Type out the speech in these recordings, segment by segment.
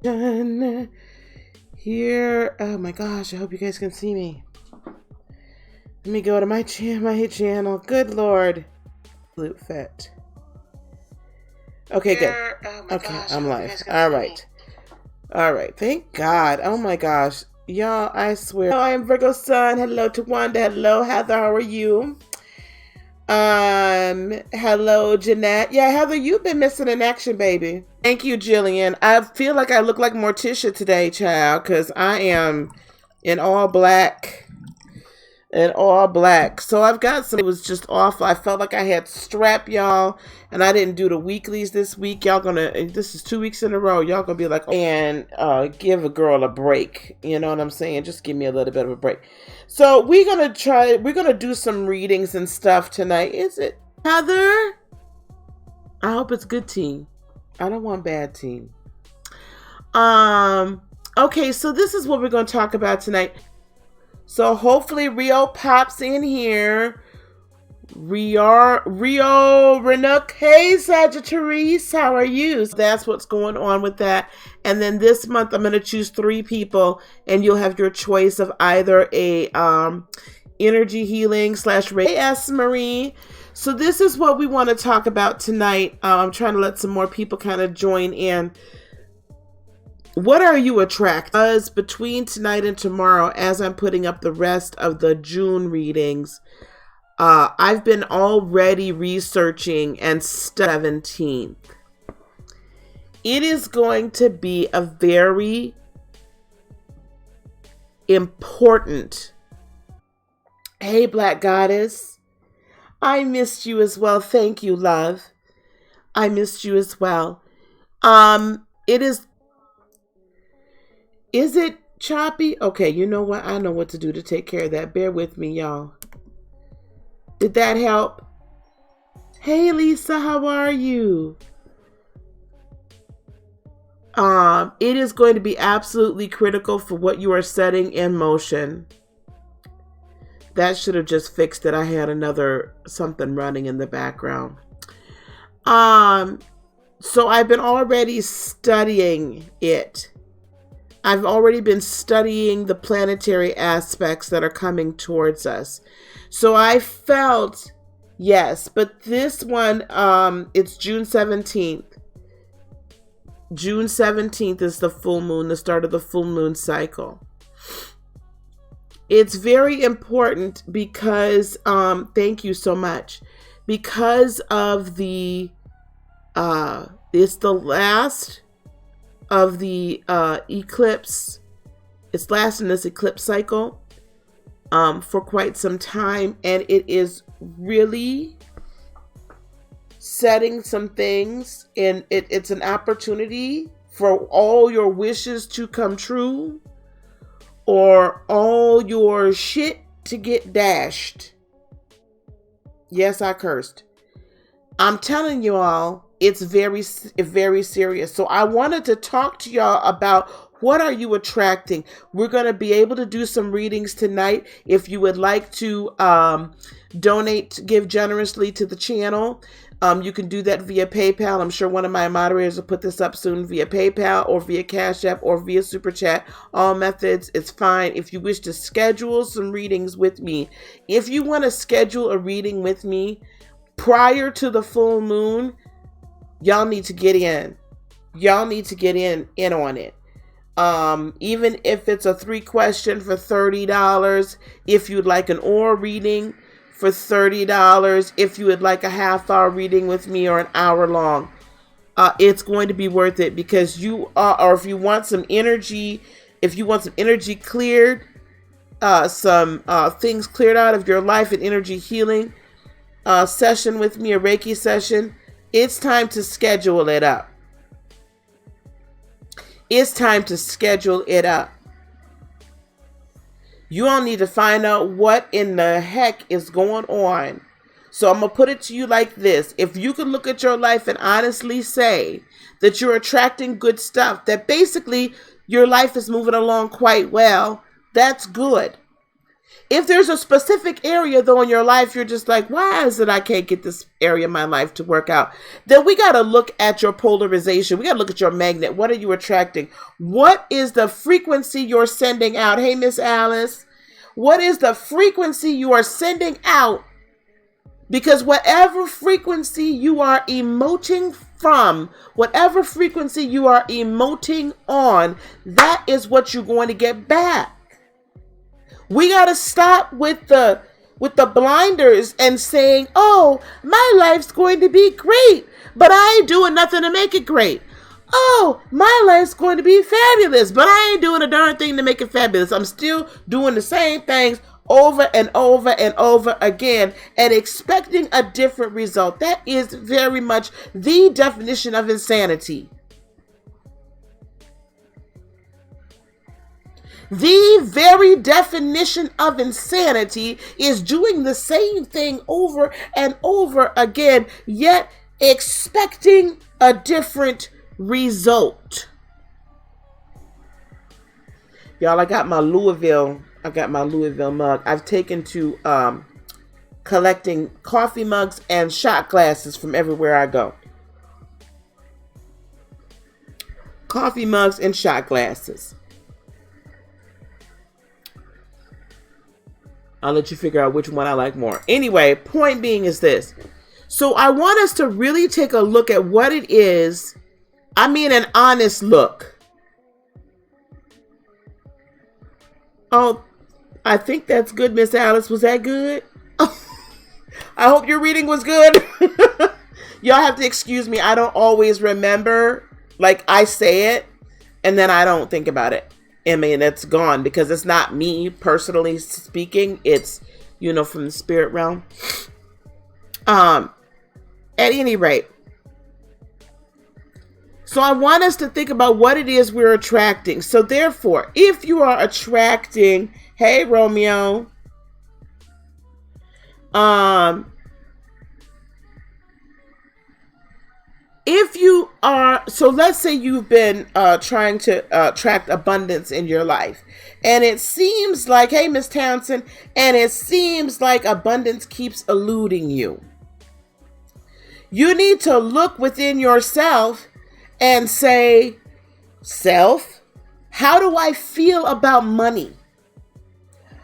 Done here. Oh my gosh, I hope you guys can see me. Let me go to my channel. Good Lord. Absolute fit. Okay, good. Oh my gosh, I'm live. All right. All right. Thank God. Oh my gosh. Y'all, I swear. Hello, I am Virgo Sun. Hello to Wanda. Hello, Heather. How are you? Hello, Jeanette. Yeah, Heather, you've been missing in action, baby. Thank you, Jillian. I feel like I look like Morticia today, child, because I am in all black. So I've got some, it was just awful. I felt like I had strep, y'all, and I didn't do the weeklies this week. Y'all this is 2 weeks in a row. Y'all gonna be like, and give a girl a break. You know what I'm saying? Just give me a little bit of a break. So we're gonna do some readings and stuff tonight. Is it, Heather? I hope it's good tea. I don't want bad tea. Okay, so this is what we're gonna talk about tonight. So hopefully Rio pops in here. Rio Renuk. Hey, Sagittarius, how are you? So that's what's going on with that. And then this month I'm going to choose 3 people, and you'll have your choice of either a energy healing / Hey, S. Marie. So this is what we want to talk about tonight. I'm trying to let some more people kind of join in. What are you attracted? Because between tonight and tomorrow, as I'm putting up the rest of the June readings, I've been already researching and 17th. It is going to be a very important. Hey, Black Goddess. I missed you as well. Thank you, love. I missed you as well. Is it choppy? Okay, you know what? I know what to do to take care of that. Bear with me, y'all. Did that help? Hey, Lisa, how are you? It is going to be absolutely critical for what you are setting in motion. That should have just fixed it. I had something running in the background. So I've been already studying it. I've already been studying the planetary aspects that are coming towards us. So I felt, yes, but this one, it's June 17th. June 17th is the full moon, the start of the full moon cycle. It's very important because, thank you so much, because of it's the last of the eclipse. It's lasting this eclipse cycle for quite some time, and it is really setting some things, and it's an opportunity for all your wishes to come true or all your shit to get dashed. Yes, I cursed. I'm telling you all, it's very, very serious. So I wanted to talk to y'all about what are you attracting. We're going to be able to do some readings tonight. If you would like to donate, give generously to the channel, you can do that via PayPal. I'm sure one of my moderators will put this up soon via PayPal or via Cash App or via Super Chat. All methods, it's fine. If you wish to schedule some readings with me, if you want to schedule a reading with me prior to the full moon, y'all need to get in. Y'all need to get in on it. Even if it's a 3-question for $30, if you'd like an aura reading for $30, if you would like a half-hour reading with me or an hour long, it's going to be worth it because you are, or if you want some energy cleared, some things cleared out of your life, an energy healing session with me, a Reiki session, it's time to schedule it up. It's time to schedule it up. You all need to find out what in the heck is going on. So I'm going to put it to you like this. If you can look at your life and honestly say that you're attracting good stuff, that basically your life is moving along quite well, that's good. If there's a specific area though in your life, you're just like, why is it I can't get this area of my life to work out? Then we got to look at your polarization. We got to look at your magnet. What are you attracting? What is the frequency you're sending out? Hey, Miss Alice, what is the frequency you are sending out? Because whatever frequency you are emoting from, whatever frequency you are emoting on, that is what you're going to get back. We got to stop with the blinders and saying, oh, my life's going to be great, but I ain't doing nothing to make it great. Oh, my life's going to be fabulous, but I ain't doing a darn thing to make it fabulous. I'm still doing the same things over and over and over again and expecting a different result. That is very much the definition of insanity. The very definition of insanity is doing the same thing over and over again, yet expecting a different result. Y'all, I got my Louisville mug. I've taken to collecting coffee mugs and shot glasses from everywhere I go. Coffee mugs and shot glasses. I'll let you figure out which one I like more. Anyway, point being is this. So I want us to really take a look at what it is. I mean, an honest look. Oh, I think that's good, Miss Alice. Was that good? I hope your reading was good. Y'all have to excuse me. I don't always remember. Like, I say it, and then I don't think about it. I mean, it's gone because it's not me personally speaking. It's, from the spirit realm. At any rate. So I want us to think about what it is we're attracting. So therefore, if you are attracting, hey, Romeo, if you are, so let's say you've been trying to attract abundance in your life, and it seems like, hey, Miss Townsend, and it seems like abundance keeps eluding you. You need to look within yourself and say, self, how do I feel about money?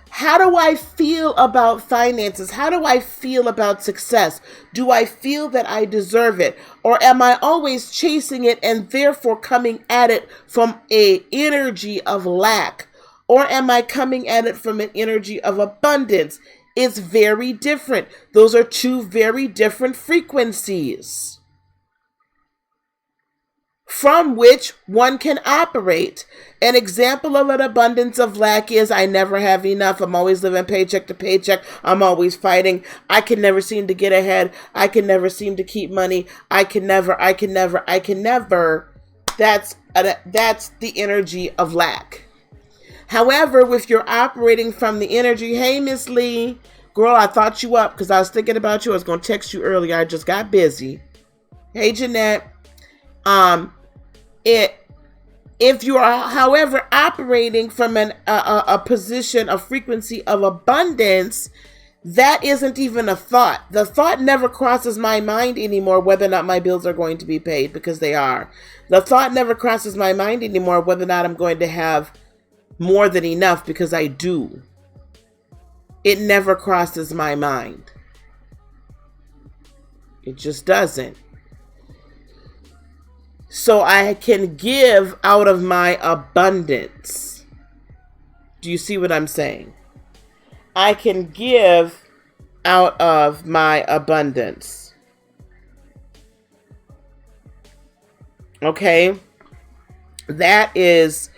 How do I feel about finances? How do I feel about success? Do I feel that I deserve it? Or am I always chasing it and therefore coming at it from an energy of lack? Or am I coming at it from an energy of abundance? It's very different. Those are two very different frequencies from which one can operate. An example of an abundance of lack is I never have enough. I'm always living paycheck to paycheck. I'm always fighting. I can never seem to get ahead. I can never seem to keep money. I can never. That's the energy of lack. However, if you're operating from the energy, hey, Miss Lee, girl, I thought you up because I was thinking about you. I was going to text you earlier. I just got busy. Hey, Jeanette. If you are, however, operating from a position, a frequency of abundance, that isn't even a thought. The thought never crosses my mind anymore whether or not my bills are going to be paid, because they are. The thought never crosses my mind anymore whether or not I'm going to have more than enough, because I do. It never crosses my mind. It just doesn't. So I can give out of my abundance. Do you see what I'm saying? I can give out of my abundance. Okay? That is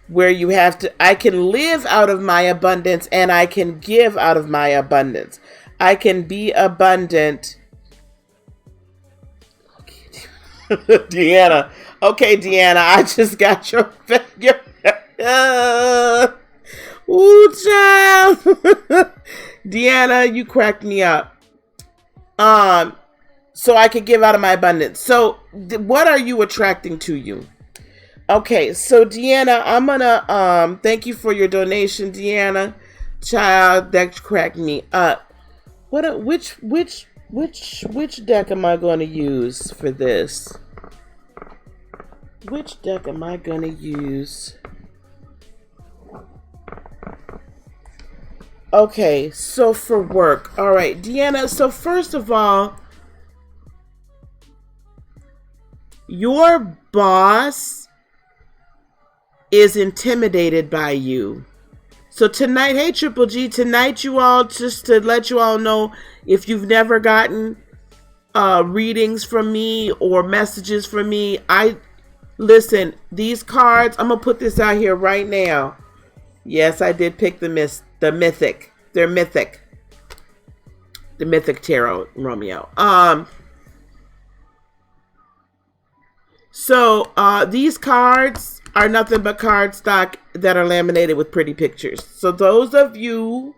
where you have to, I can live out of my abundance and I can give out of my abundance. I can be abundant. Deanna. Okay, Deanna, I just got your figure. Ooh, child. Deanna, you cracked me up. So I could give out of my abundance. So what are you attracting to you? Okay, so Deanna, I'm gonna thank you for your donation, Deanna. Child, that cracked me up. Which deck am I going to use for this? Which deck am I going to use? Okay, so for work. All right, Deanna, so first of all, your boss is intimidated by you. So tonight, hey Triple G, tonight you all, just to let you all know, if you've never gotten readings from me or messages from me, listen, these cards, I'm going to put this out here right now. Yes, I did pick the mythic. They're mythic. The mythic tarot, Romeo. So these cards are nothing but cardstock that are laminated with pretty pictures. So those of you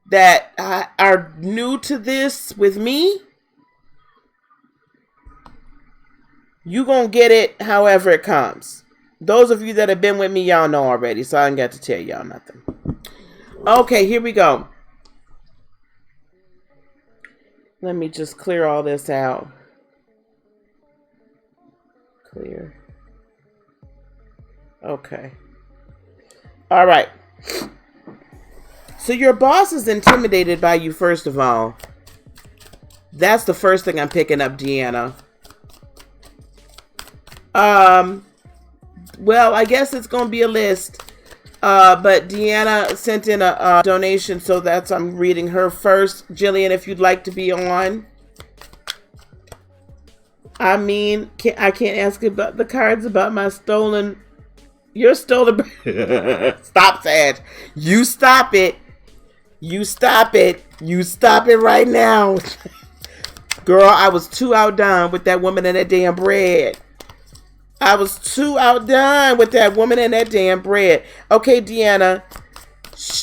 that are new to this with me, you gonna get it however it comes. Those of you that have been with me, y'all know already, so I ain't got to tell y'all nothing. Okay, here we go. Let me just clear all this out. Clear. Okay. All right. So your boss is intimidated by you, first of all. That's the first thing I'm picking up, Deanna. Well, I guess it's going to be a list. But Deanna sent in a donation, so I'm reading her first. Jillian, if you'd like to be on. I mean, I can't ask about the cards about my stolen... Your stolen... Stop, Sag. You stop it. You stop it. You stop it right now. Girl, I was too outdone with that woman and that damn bread. I was too outdone with that woman and that damn bread. Okay, Deanna.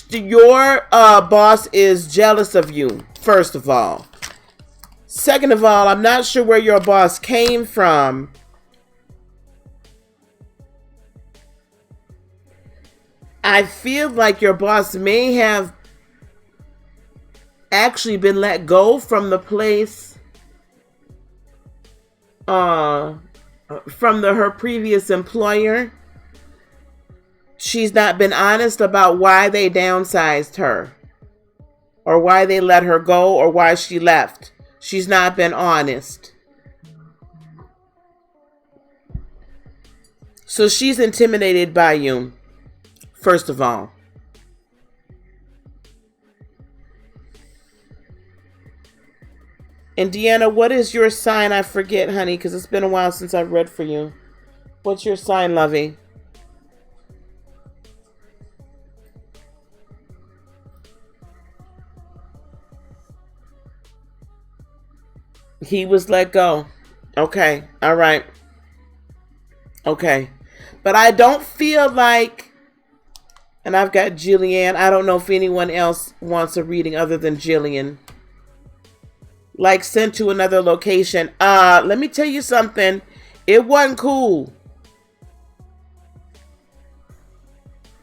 Your boss is jealous of you, first of all. Second of all, I'm not sure where your boss came from. I feel like your boss may have actually been let go from the place, from her previous employer. She's not been honest about why they downsized her, or why they let her go, or why she left. She's not been honest. So she's intimidated by you, first of all. And Deanna, what is your sign? I forget, honey, because it's been a while since I've read for you. What's your sign, lovey? He was let go. Okay. All right. Okay. But I don't feel like, and I've got Jillian. I don't know if anyone else wants a reading other than Jillian. Like sent to another location. Let me tell you something. It wasn't cool.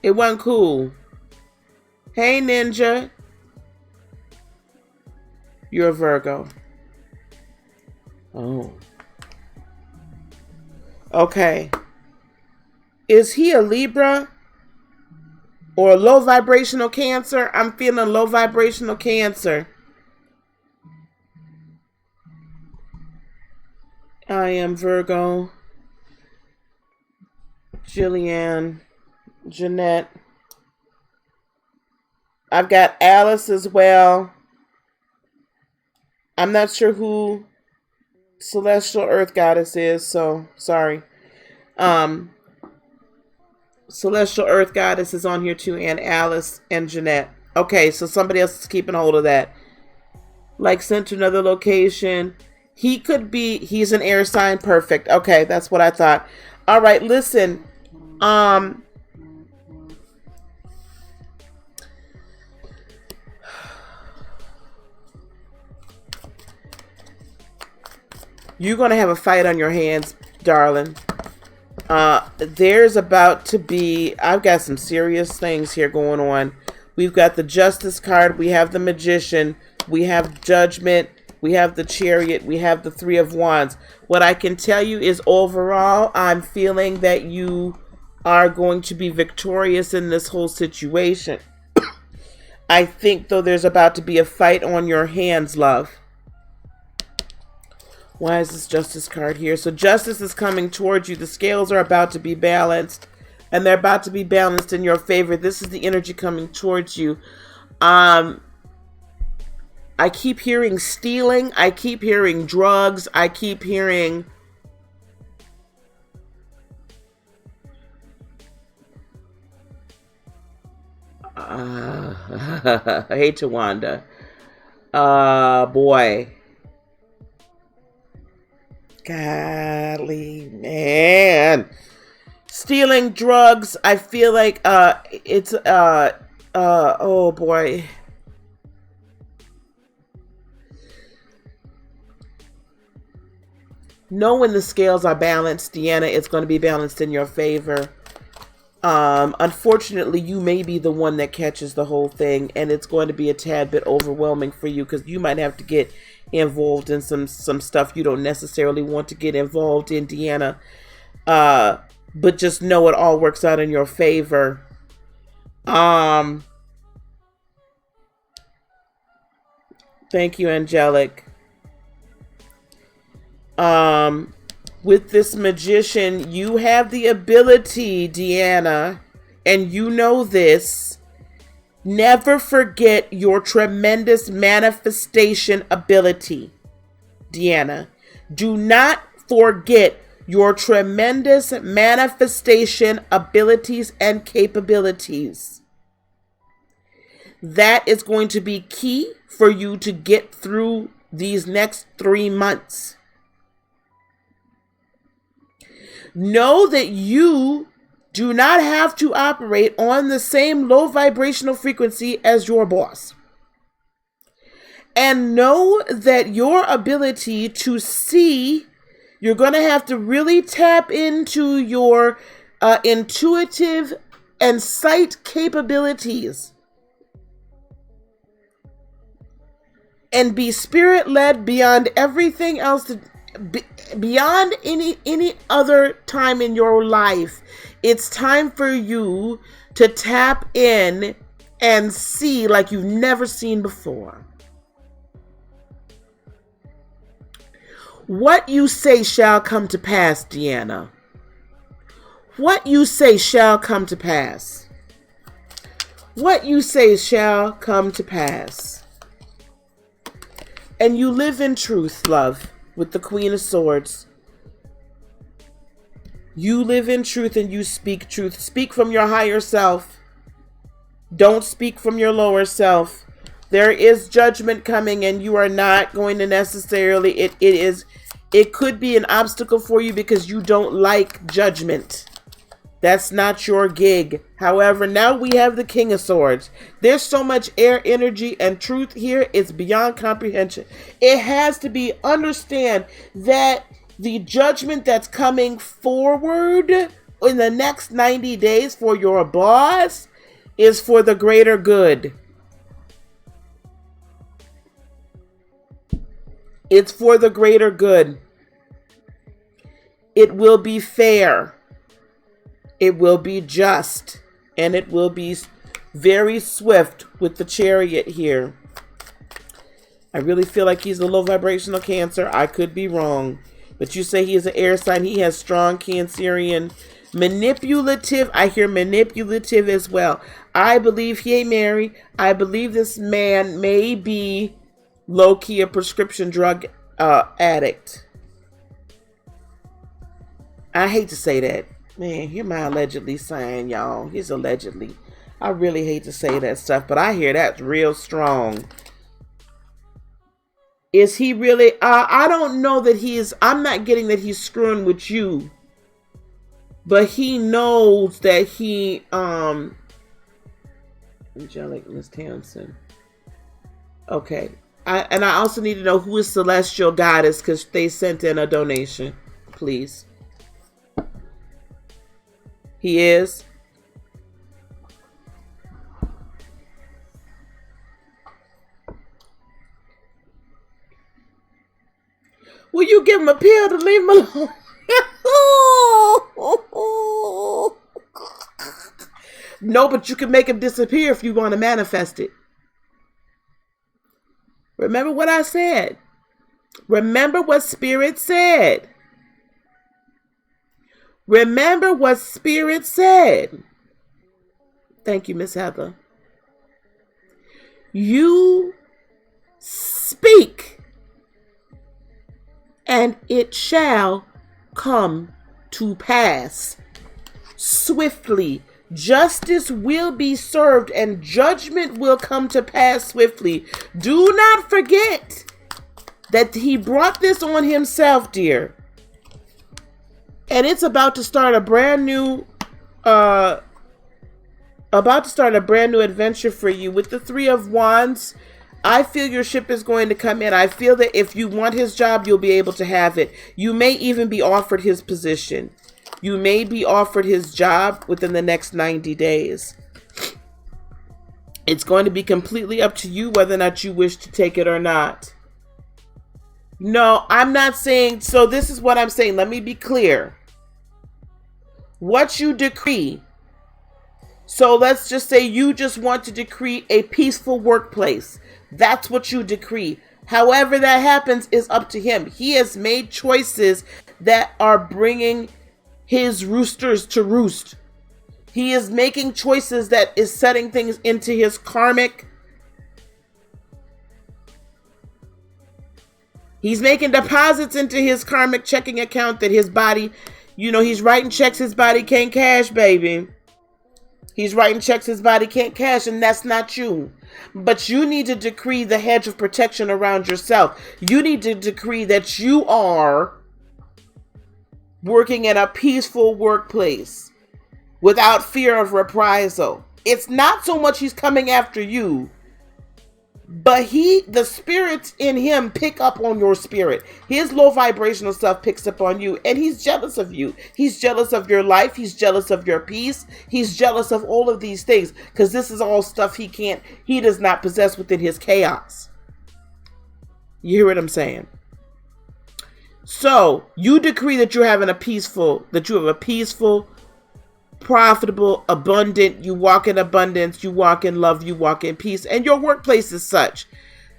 It wasn't cool. Hey, Ninja. You're a Virgo. Oh. Okay. Is he a Libra? Or a low vibrational Cancer? I'm feeling low vibrational Cancer. I am Virgo. Jillian. Jeanette. I've got Alice as well. I'm not sure who Celestial Earth Goddess is, so sorry. Celestial Earth Goddess is on here too, and Alice and Jeanette. Okay, so somebody else is keeping hold of that. Like sent to another location. He could be, he's an air sign. Perfect. Okay, that's what I thought. All right, listen. You're going to have a fight on your hands, darling. There's about to be, I've got some serious things here going on. We've got the Justice card. We have the Magician. We have Judgment. We have the Chariot. We have the Three of Wands. What I can tell you is overall, I'm feeling that you are going to be victorious in this whole situation. I think, though, there's about to be a fight on your hands, love. Why is this Justice card here? So justice is coming towards you. The scales are about to be balanced. And they're about to be balanced in your favor. This is the energy coming towards you. I keep hearing stealing. I keep hearing drugs. I keep hearing... hey, Tawanda. Boy. Golly, man. Stealing drugs. I feel like it's oh boy. Know when the scales are balanced, Deanna, it's going to be balanced in your favor. Unfortunately, you may be the one that catches the whole thing, and it's going to be a tad bit overwhelming for you because you might have to get involved in some stuff you don't necessarily want to get involved in, Deanna. But just know it all works out in your favor. Thank you, Angelic. With this Magician, you have the ability, Deanna, and you know this. Never forget your tremendous manifestation ability, Deanna. Do not forget your tremendous manifestation abilities and capabilities. That is going to be key for you to get through these next 3 months. Know that you do not have to operate on the same low vibrational frequency as your boss. And know that your ability to see, you're going to have to really tap into your intuitive and sight capabilities. And be spirit-led beyond everything else, beyond any other time in your life. It's time for you to tap in and see like you've never seen before. What you say shall come to pass, Deanna. What you say shall come to pass. What you say shall come to pass. And you live in truth, love, with the Queen of Swords. You live in truth and you speak truth. Speak from your higher self. Don't speak from your lower self. There is judgment coming and you are not going to necessarily, it could be an obstacle for you because you don't like judgment. That's not your gig. However, now we have the King of Swords. There's so much air energy and truth here. It's beyond comprehension. It has to be understand that the judgment that's coming forward in the next 90 days for your boss is for the greater good. It's for the greater good. It will be fair. It will be just. And it will be very swift with the Chariot here. I really feel like he's a low vibrational Cancer. I could be wrong. But you say he is an air sign. He has strong Cancerian. Manipulative. I hear manipulative as well. I believe he ain't married. I believe this man may be low-key a prescription drug addict. I hate to say that. Man, hear my allegedly saying, y'all. He's allegedly. I really hate to say that stuff, but I hear that's real strong. Is he really? I don't know that he's, I'm not getting that he's screwing with you. But he knows that he, Angelic Miss Townsend. Okay. And I also need to know who is Celestial Goddess because they sent in a donation. Please. He is. you give him a pill to leave him alone. No, but you can make him disappear if you want to manifest it. Remember what I said. Remember what Spirit said. Remember what Spirit said. Thank you, Miss Heather. You speak, and it shall come to pass. Swiftly, justice will be served, and judgment will come to pass swiftly. Do not forget that he brought this on himself, dear. And it's about to start a brand new adventure for you with the Three of Wands. I feel your ship is going to come in. I feel that if you want his job, you'll be able to have it. You may even be offered his position. You may be offered his job within the next 90 days. It's going to be completely up to you whether or not you wish to take it or not. No, I'm not saying, so this is what I'm saying. Let me be clear. What you decree. So let's just say you just want to decree a peaceful workplace. That's what you decree. However that happens is up to him. He has made choices that are bringing his roosters to roost. He is making choices that is setting things into his karmic. He's making deposits into his karmic checking account that his body, he's writing checks his body can't cash, baby. He's writing checks his body can't cash, and that's not you. But you need to decree the hedge of protection around yourself. You need to decree that you are working in a peaceful workplace without fear of reprisal. It's not so much he's coming after you, but the spirits in him pick up on your spirit. His low vibrational stuff picks up on you, and he's jealous of you. He's jealous of your life. He's jealous of your peace. He's jealous of all of these things because this is all stuff he does not possess within his chaos. You hear what I'm saying? So you decree that you have a peaceful, profitable, abundant, you walk in abundance, you walk in love, you walk in peace, and your workplace is such.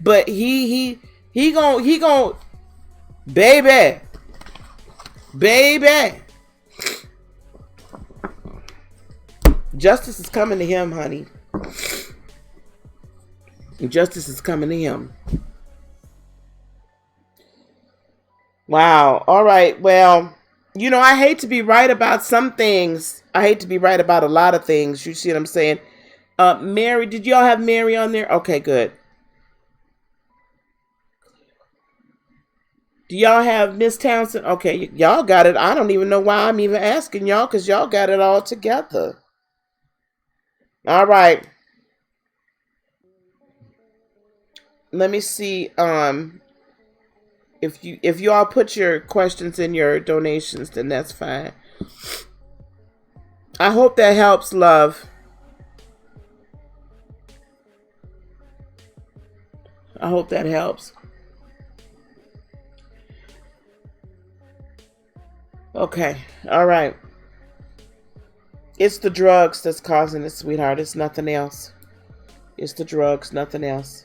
But he gon' baby. Justice is coming to him, honey. Justice is coming to him. Wow. All right. Well, I hate to be right about some things. I hate to be right about a lot of things. You see what I'm saying? Mary, did y'all have Mary on there? Okay, good. Do y'all have Miss Townsend? Okay, y'all got it. I don't even know why I'm even asking y'all because y'all got it all together. All right. Let me see. If you all put your questions in your donations, then that's fine. I hope that helps, love. I hope that helps. Okay. All right. It's the drugs that's causing it, sweetheart. It's nothing else. It's the drugs, nothing else.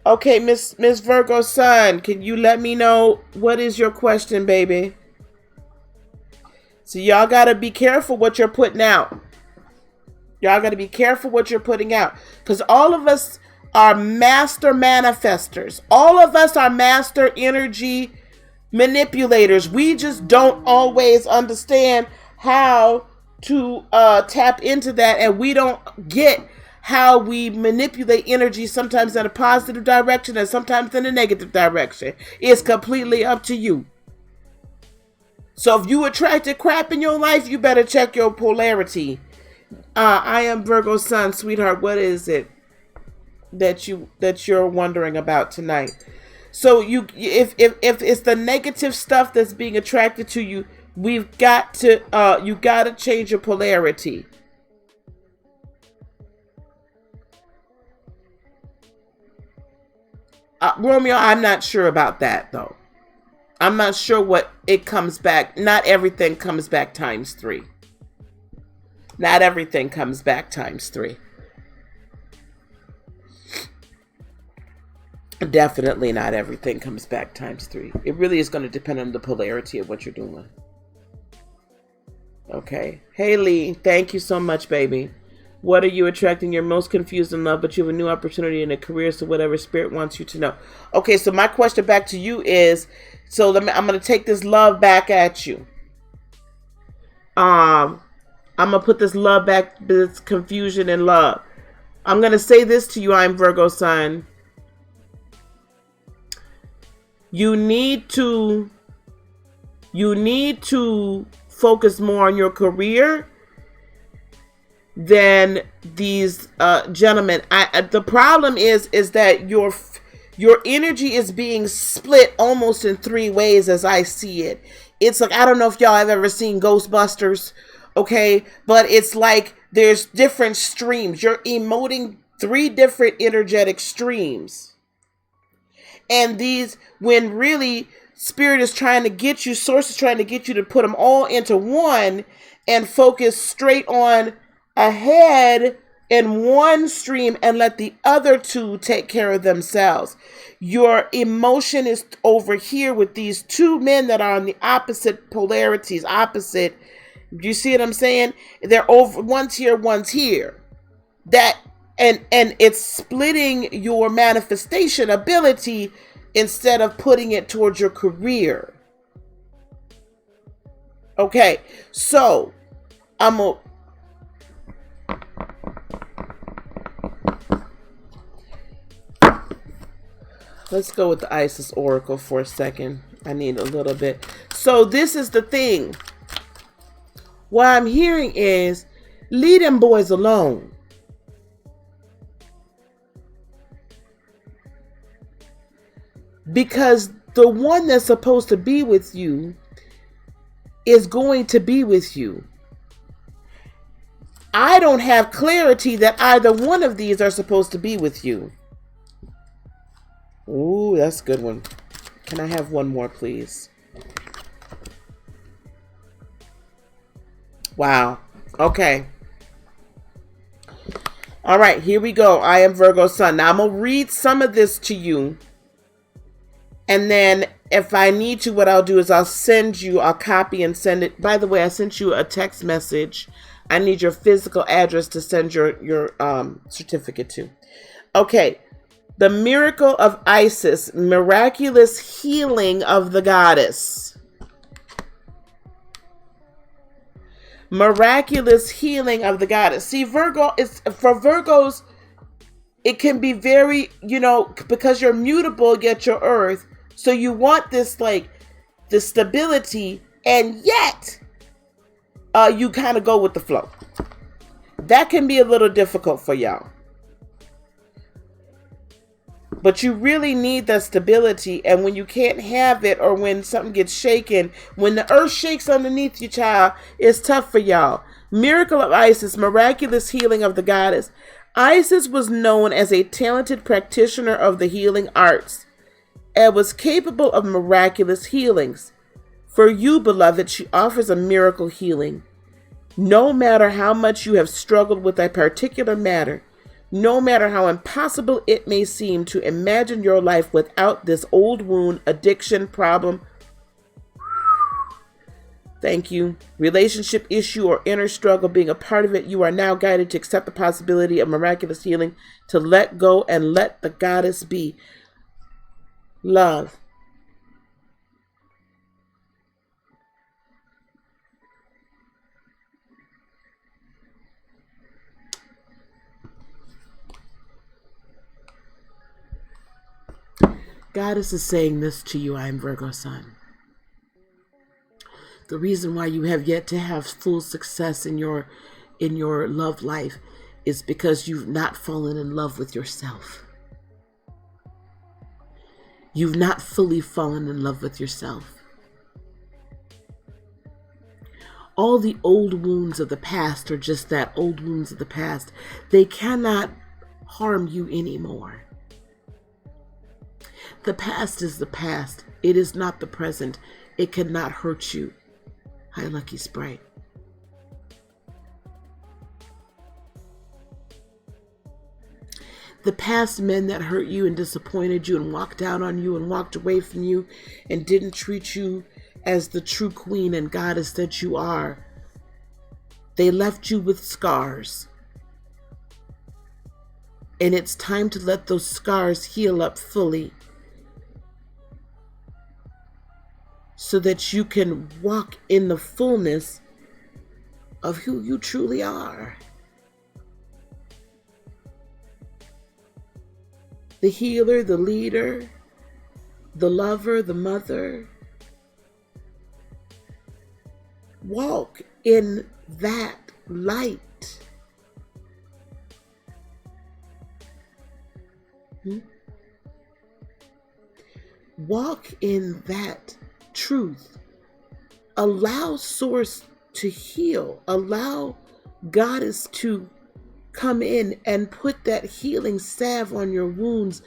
Okay, Miss Virgo Sun, can you let me know what is your question, baby? So y'all got to be careful what you're putting out. Y'all got to be careful what you're putting out. Because all of us are master manifestors. All of us are master energy manipulators. We just don't always understand how to tap into that. And we don't get how we manipulate energy, sometimes in a positive direction and sometimes in a negative direction. It's completely up to you. So if you attracted crap in your life, you better check your polarity. I am Virgo Sun, sweetheart. What is it that you're wondering about tonight? So if it's the negative stuff that's being attracted to you, you got to change your polarity. Romeo, I'm not sure about that though. I'm not sure what it comes back. Not everything comes back times 3. Not everything comes back times 3. Definitely not everything comes back times 3. It really is going to depend on the polarity of what you're doing. Okay. Hey, Lee, thank you so much, baby. What are you attracting? You're most confused in love, but you have a new opportunity in a career, so whatever spirit wants you to know. Okay, so my question back to you is, so I'm going to take this love back at you. I'm going to put this love back, this confusion and love. I'm going to say this to you, I'm Virgo sun. You need to focus more on your career than these gentlemen. The problem is that your energy is being split almost in 3 ways as I see it. It's like, I don't know if y'all have ever seen Ghostbusters, okay? But it's like there's different streams. You're emoting 3 different energetic streams. And these, when really Spirit is trying to get you, Source is trying to get you to put them all into one and focus straight on ahead in one stream and let the other 2 take care of themselves. Your emotion is over here with these 2 men that are on the opposite polarities, opposite. Do you see what I'm saying? They're over, one's here, one's here. That and it's splitting your manifestation ability instead of putting it towards your career. Okay, so let's go with the Isis Oracle for a second. I need a little bit. So this is the thing. What I'm hearing is, leave them boys alone. Because the one that's supposed to be with you is going to be with you. I don't have clarity that either one of these are supposed to be with you. Ooh, that's a good one. Can I have one more, please? Wow. Okay. All right, here we go. I am Virgo sun. Now I'm going to read some of this to you. And then if I need to, what I'll do is I'll copy and send it. By the way, I sent you a text message. I need your physical address to send your certificate to. Okay. The miracle of Isis, miraculous healing of the goddess. Miraculous healing of the goddess. See, Virgo is, for Virgos, it can be very, because you're mutable, yet your earth. So you want this, like, the stability, and yet you kind of go with the flow. That can be a little difficult for y'all. But you really need that stability, and when you can't have it, or when something gets shaken, when the earth shakes underneath you, child, it's tough for y'all. Miracle of Isis, miraculous healing of the goddess. Isis was known as a talented practitioner of the healing arts and was capable of miraculous healings. For you, beloved, she offers a miracle healing. No matter how much you have struggled with a particular matter, no matter how impossible it may seem to imagine your life without this old wound, addiction, problem, thank you, relationship issue, or inner struggle being a part of it, you are now guided to accept the possibility of miraculous healing, to let go and let the goddess be. Love. Goddess is saying this to you, I am Virgo sun. The reason why you have yet to have full success in your love life is because you've not fallen in love with yourself. You've not fully fallen in love with yourself. All the old wounds of the past are just that, old wounds of the past. They cannot harm you anymore. The past is the past. It is not the present. It cannot hurt you. Hi, Lucky Sprite. The past men that hurt you and disappointed you and walked out on you and walked away from you and didn't treat you as the true queen and goddess that you are, they left you with scars. And it's time to let those scars heal up fully so that you can walk in the fullness of who you truly are. The healer, the leader, the lover, the mother. Walk in that light. Walk in that truth. Allow Source to heal. Allow Goddess to come in and put that healing salve on your wounds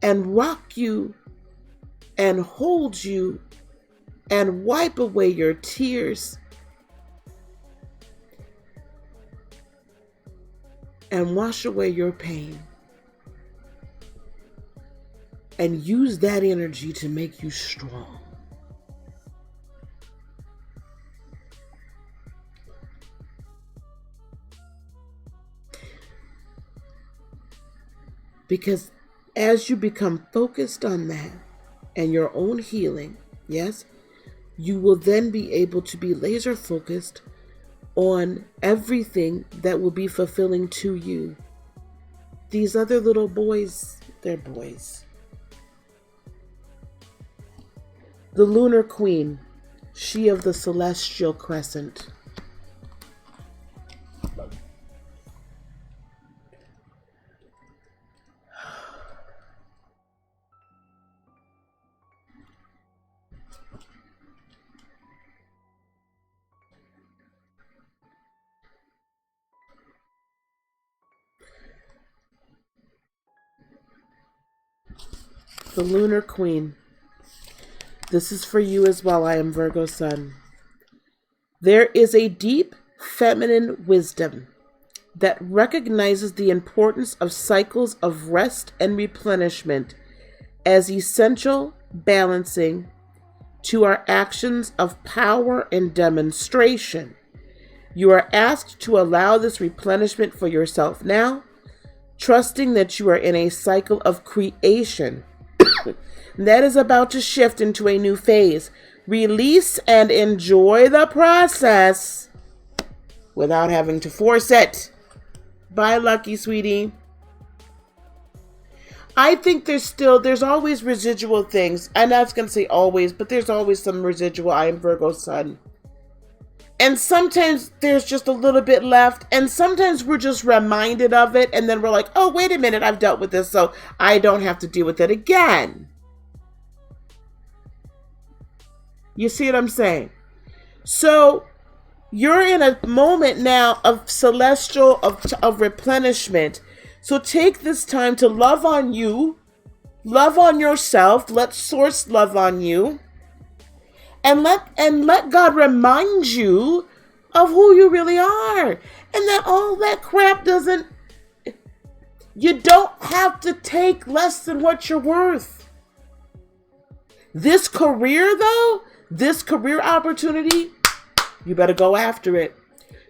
and rock you and hold you and wipe away your tears and wash away your pain and use that energy to make you strong. Because as you become focused on that and your own healing, yes, you will then be able to be laser focused on everything that will be fulfilling to you. These other little boys, they're boys. The Lunar Queen, she of the celestial crescent. The Lunar Queen. This is for you as well. I am Virgo Sun. There is a deep feminine wisdom that recognizes the importance of cycles of rest and replenishment as essential balancing to our actions of power and demonstration. You are asked to allow this replenishment for yourself now, trusting that you are in a cycle of creation that is about to shift into a new phase. Release and enjoy the process without having to force it. Bye, Lucky Sweetie. I think there's always residual things. I'm not going to say always, but there's always some residual. I am Virgo Sun. And sometimes there's just a little bit left. And sometimes we're just reminded of it. And then we're like, oh, wait a minute. I've dealt with this, so I don't have to deal with it again. You see what I'm saying? So you're in a moment now of celestial, of replenishment. So take this time to love on you, love on yourself. Let Source love on you. And let God remind you of who you really are. And that all that crap you don't have to take less than what you're worth. This career though, this career opportunity, you better go after it.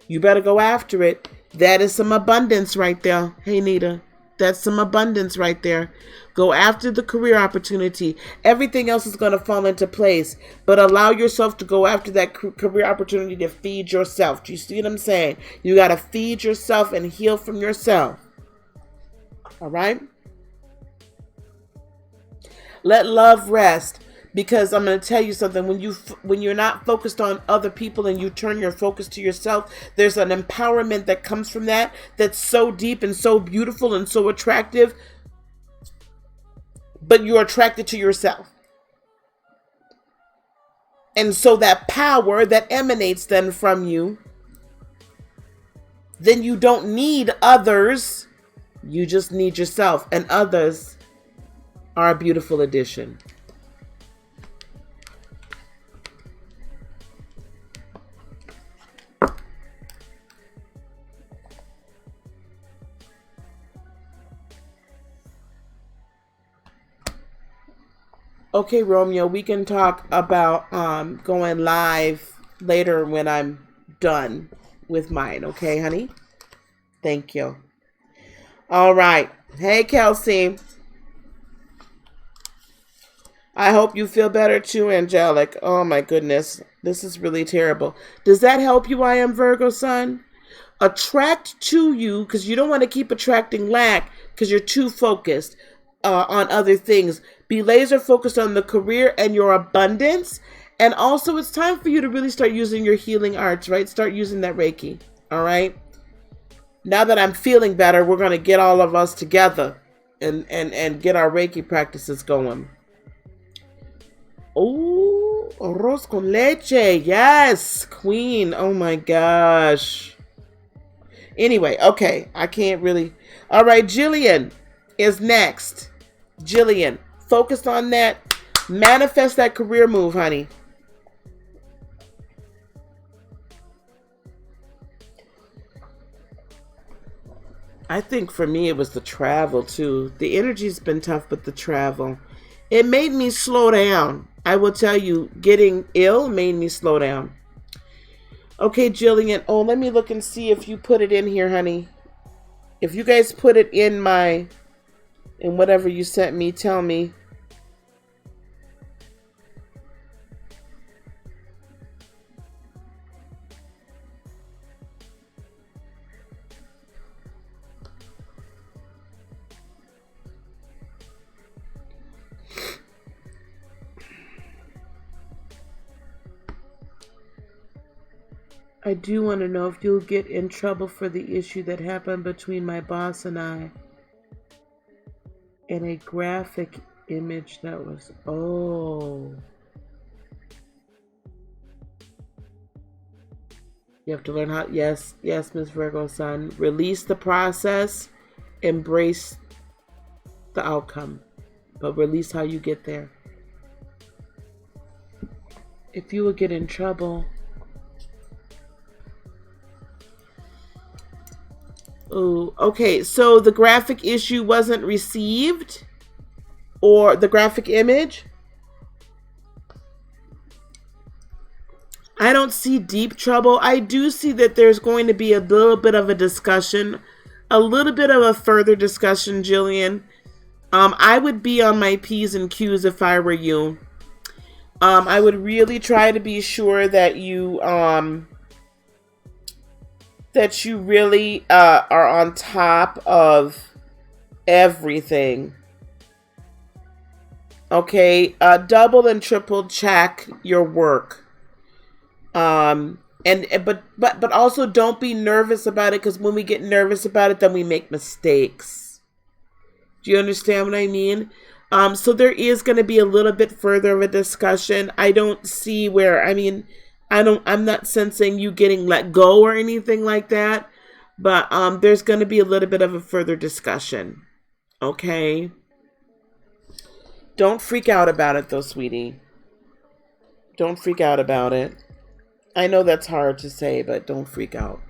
You better go after it. That is some abundance right there. Hey, Nita. That's some abundance right there. Go after the career opportunity. Everything else is going to fall into place. But allow yourself to go after that career opportunity to feed yourself. Do you see what I'm saying? You got to feed yourself and heal from yourself. All right? Let love rest. Because I'm going to tell you something, when you're not focused on other people and you turn your focus to yourself, there's an empowerment that comes from that that's so deep and so beautiful and so attractive, but you're attracted to yourself. And so that power that emanates then from you, then you don't need others, you just need yourself, and others are a beautiful addition. Okay, Romeo, we can talk about going live later when I'm done with mine. Okay, honey? Thank you. All right. Hey, Kelsey. I hope you feel better too, Angelic. Oh, my goodness. This is really terrible. Does that help you, I am Virgo, son? Attract to you, because you don't want to keep attracting lack because you're too focused on other things. Be laser focused on the career and your abundance. And also, it's time for you to really start using your healing arts, right? Start using that Reiki, all right? Now that I'm feeling better, we're going to get all of us together and get our Reiki practices going. Oh, arroz con leche. Yes, queen. Oh, my gosh. Anyway, okay. I can't really. All right, Jillian is next. Jillian, focus on that. Manifest that career move, honey. I think for me it was the travel too. The energy's been tough, but the travel. It made me slow down. I will tell you, getting ill made me slow down. Okay, Jillian. Oh, let me look and see if you put it in here, honey. If you guys put it in whatever you sent me, tell me. I do want to know if you'll get in trouble for the issue that happened between my boss and I. And a graphic image that was, oh. You have to learn how, yes, Miss Virgo son. Release the process, embrace the outcome, but release how you get there. If you would get in trouble. Oh, okay. So the graphic issue wasn't received, or the graphic image? I don't see deep trouble. I do see that there's going to be a little bit of a discussion, a little bit of a further discussion, Jillian. I would be on my P's and Q's if I were you. I would really try to be sure that you really are on top of everything. Okay, double and triple check your work. But also don't be nervous about it, because when we get nervous about it, then we make mistakes. Do you understand what I mean? So there is going to be a little bit further of a discussion. I don't see where, I'm not sensing you getting let go or anything like that, but there's going to be a little bit of a further discussion. Okay? Don't freak out about it though, sweetie. Don't freak out about it. I know that's hard to say, but don't freak out.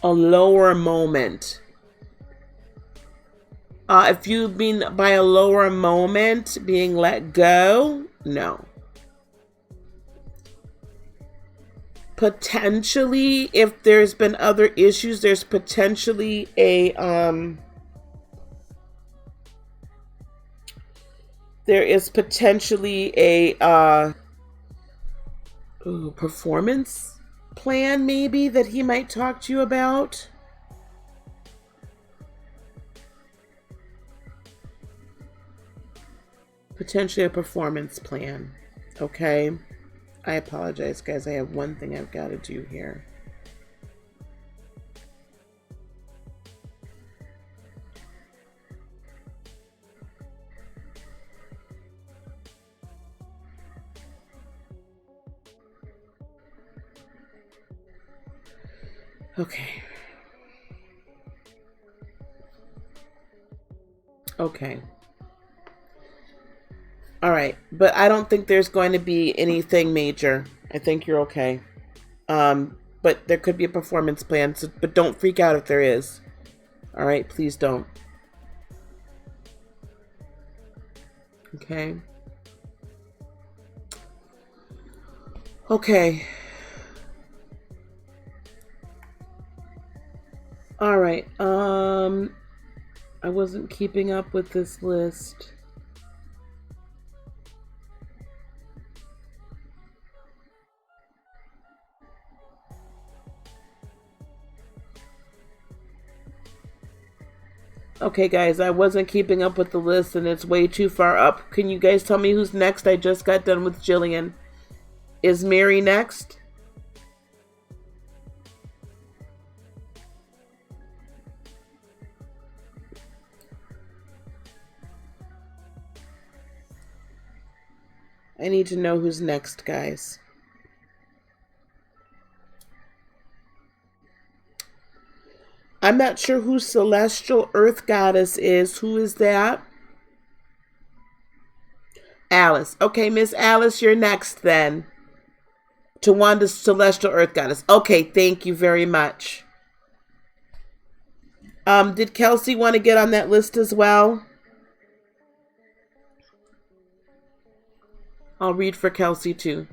A lower moment. If you mean by a lower moment being let go, no. Potentially, if there's been other issues, there's potentially a performance plan maybe that he might talk to you about. Potentially a performance plan. Okay. I apologize, guys. I have one thing I've got to do here. Okay. Okay. All right. But I don't think there's going to be anything major. I think you're okay. But there could be a performance plan, so, but don't freak out if there is. All right, please don't. Okay. Okay. All right. I wasn't keeping up with this list. Okay, guys, I wasn't keeping up with the list and it's way too far up. Can you guys tell me who's next? I just got done with Jillian. Is Mary next? I need to know who's next, guys. I'm not sure who Celestial Earth Goddess is. Who is that? Alice. Okay, Miss Alice, you're next then. Tawanda's Celestial Earth Goddess. Okay, thank you very much. Did Kelsey want to get on that list as well? I'll read for Kelsey too.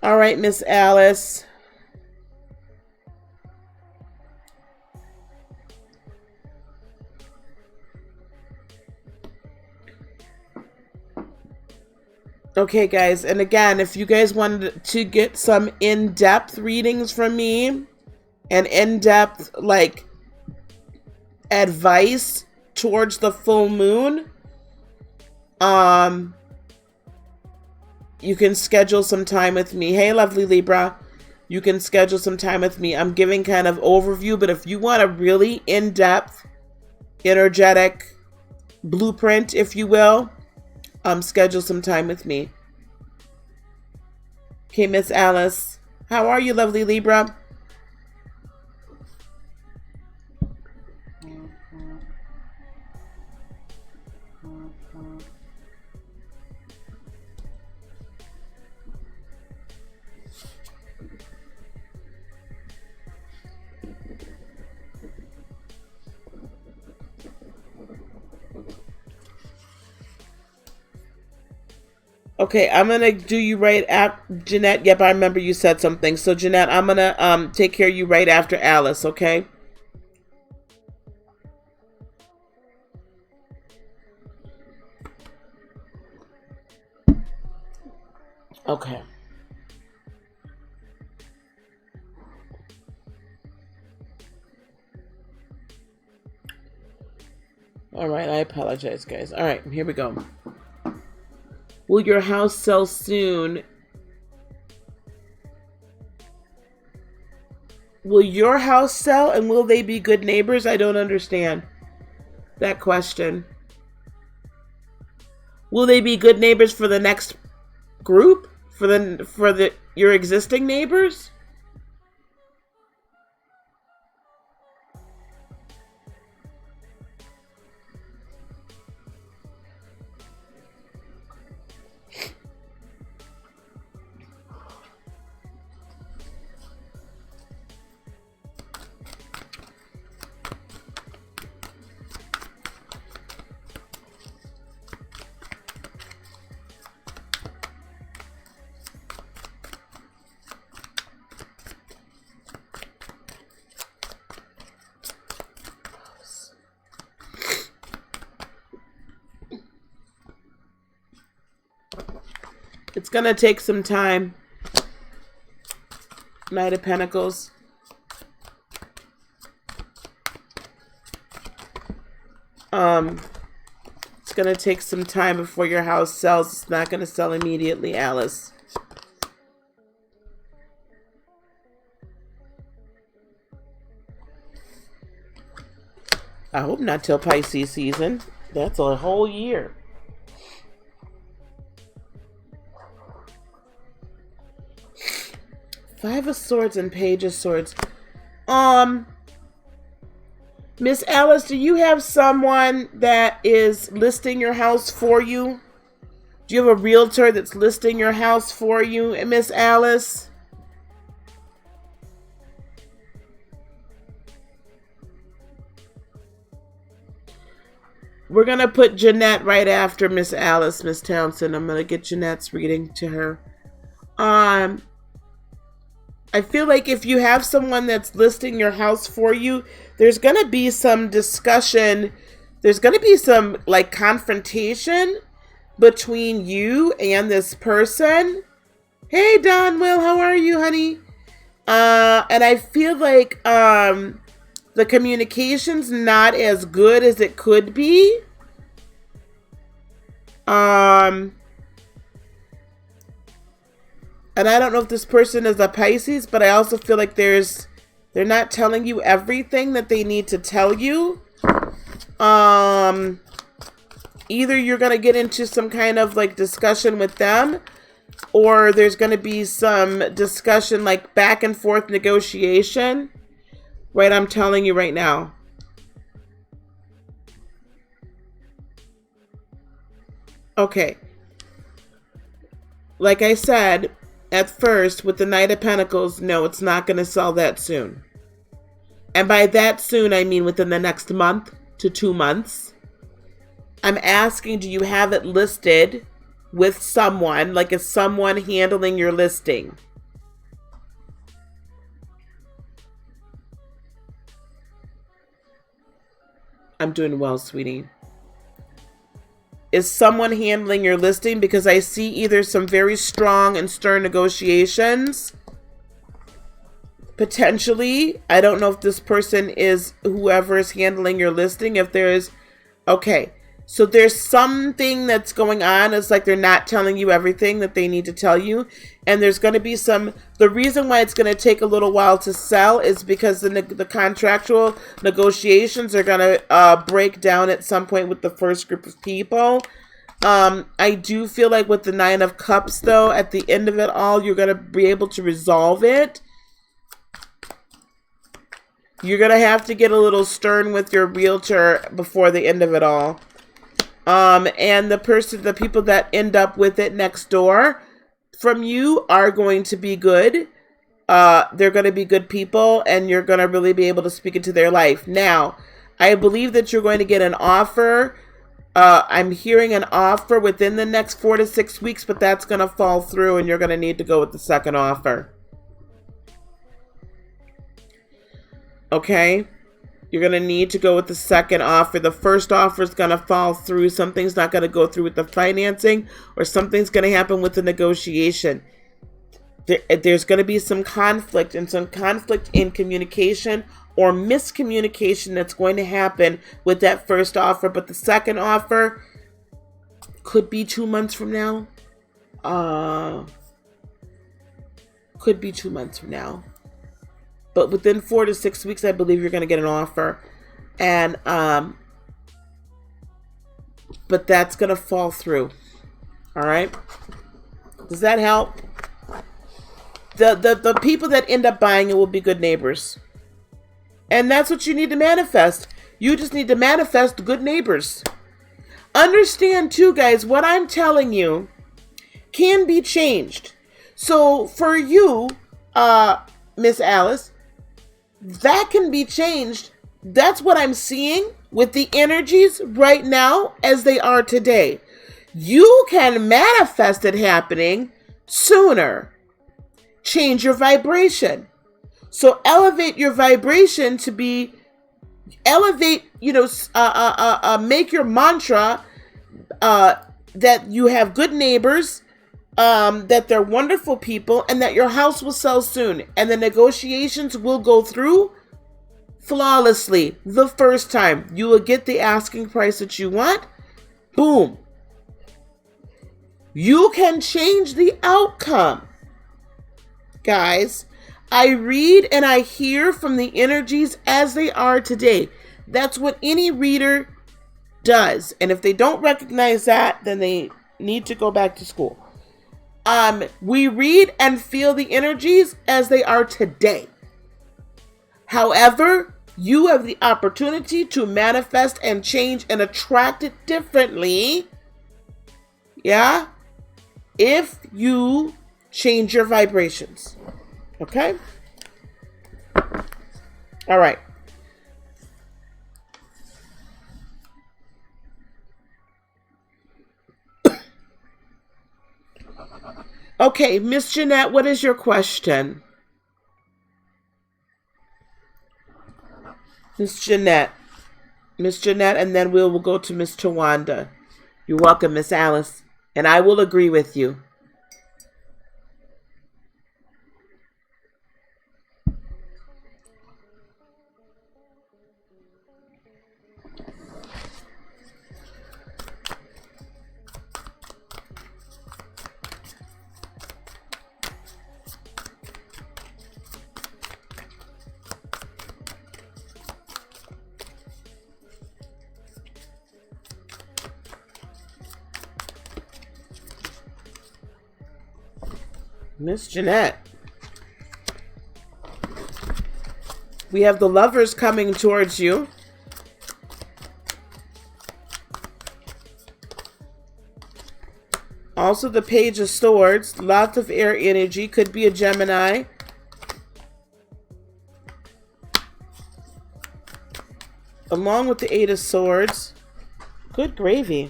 All right, Miss Alice. Okay, guys, and again, if you guys wanted to get some in-depth readings from me and in-depth, like, advice towards the full moon, you can schedule some time with me. Hey, lovely Libra, you can schedule some time with me. I'm giving kind of overview, but if you want a really in-depth, energetic blueprint, if you will, schedule some time with me. Okay, Miss Alice. How are you, lovely Libra? Okay, I'm gonna do you right after Jeanette. Yep, I remember you said something. So Jeanette, I'm gonna take care of you right after Alice, okay? Okay. All right, I apologize, guys. All right, here we go. Will your house sell soon? Will your house sell and will they be good neighbors? I don't understand that question. Will they be good neighbors for the next group? For the your existing neighbors? It's gonna take some time. Knight of Pentacles. It's gonna take some time before your house sells. It's not gonna sell immediately, Alice. I hope not till Pisces season. That's a whole year. Five of Swords and Page of Swords. Miss Alice, do you have someone that is listing your house for you? Do you have a realtor that's listing your house for you, Miss Alice? We're going to put Jeanette right after Miss Alice, Miss Townsend. I'm going to get Jeanette's reading to her. I feel like if you have someone that's listing your house for you, there's going to be some discussion. There's going to be some like confrontation between you and this person. Hey, Don Will, how are you, honey? And I feel like the communication's not as good as it could be. And I don't know if this person is a Pisces, but I also feel like they're not telling you everything that they need to tell you. Either you're going to get into some kind of like discussion with them, or there's going to be some discussion like back and forth negotiation. Right, I'm telling you right now. Okay. Like I said, at first, with the Knight of Pentacles, no, it's not going to sell that soon. And by that soon, I mean within the next month to 2 months. I'm asking, do you have it listed with someone? Like, is someone handling your listing? I'm doing well, sweetie. Is someone handling your listing? Because I see either some very strong and stern negotiations. Potentially. I don't know if this person is whoever is handling your listing. If there's... Okay. So there's something that's going on. It's like they're not telling you everything that they need to tell you. And there's going to be some... The reason why it's going to take a little while to sell is because the contractual negotiations are going to break down at some point with the first group of people. I do feel like with the Nine of Cups, though, at the end of it all, you're going to be able to resolve it. You're going to have to get a little stern with your realtor before the end of it all. And the people that end up with it next door from you are going to be good. They're going to be good people, and you're going to really be able to speak into their life. Now, I believe that you're going to get an offer. I'm hearing an offer within the next 4 to 6 weeks, but that's going to fall through, and you're going to need to go with the second offer. Okay? You're going to need to go with the second offer. The first offer is going to fall through. Something's not going to go through with the financing, or something's going to happen with the negotiation. There's going to be some conflict in communication or miscommunication that's going to happen with that first offer. But the second offer could be 2 months from now. Could be 2 months from now. But within 4 to 6 weeks, I believe you're going to get an offer. And, but that's going to fall through. All right. Does that help? The people that end up buying it will be good neighbors. And that's what you need to manifest. You just need to manifest good neighbors. Understand too, guys, what I'm telling you can be changed. So for you, Miss Alice, that can be changed. That's what I'm seeing with the energies right now as they are today. You can manifest it happening sooner. Change your vibration. So elevate your vibration to be, make your mantra that you have good neighbors, that they're wonderful people, and that your house will sell soon. And the negotiations will go through flawlessly the first time. You will get the asking price that you want. Boom. You can change the outcome. Guys, I read and I hear from the energies as they are today. That's what any reader does. And if they don't recognize that, then they need to go back to school. We read and feel the energies as they are today. However, you have the opportunity to manifest and change and attract it differently. Yeah? If you change your vibrations. Okay? All right. Okay, Miss Jeanette, what is your question? Miss Jeanette, and then we'll go to Miss Tawanda. You're welcome, Miss Alice. And I will agree with you. Miss Jeanette. We have the Lovers coming towards you. Also the Page of Swords. Lots of air energy. Could be a Gemini. Along with the Eight of Swords. Good gravy.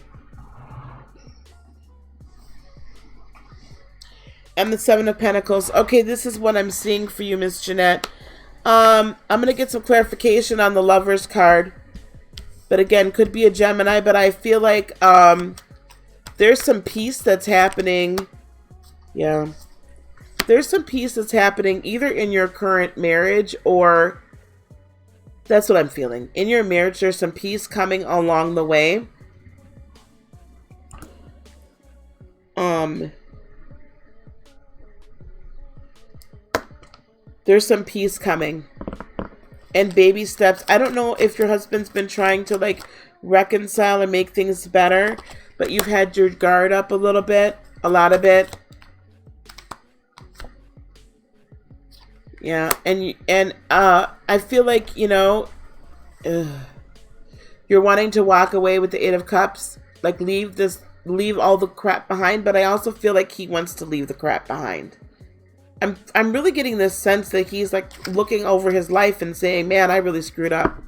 And the Seven of Pentacles. Okay, this is what I'm seeing for you, Miss Jeanette. I'm going to get some clarification on the Lovers card. But again, could be a Gemini, but I feel like there's some peace that's happening. Yeah. There's some peace that's happening either in your current marriage or... That's what I'm feeling. In your marriage, there's some peace coming along the way. There's some peace coming. And baby steps. I don't know if your husband's been trying to like reconcile and make things better, but you've had your guard up a little bit, a lot of it. Yeah, and I feel like, you know, you're wanting to walk away with the Eight of Cups, like leave all the crap behind, but I also feel like he wants to leave the crap behind. I'm really getting this sense that he's like looking over his life and saying, man, I really screwed up.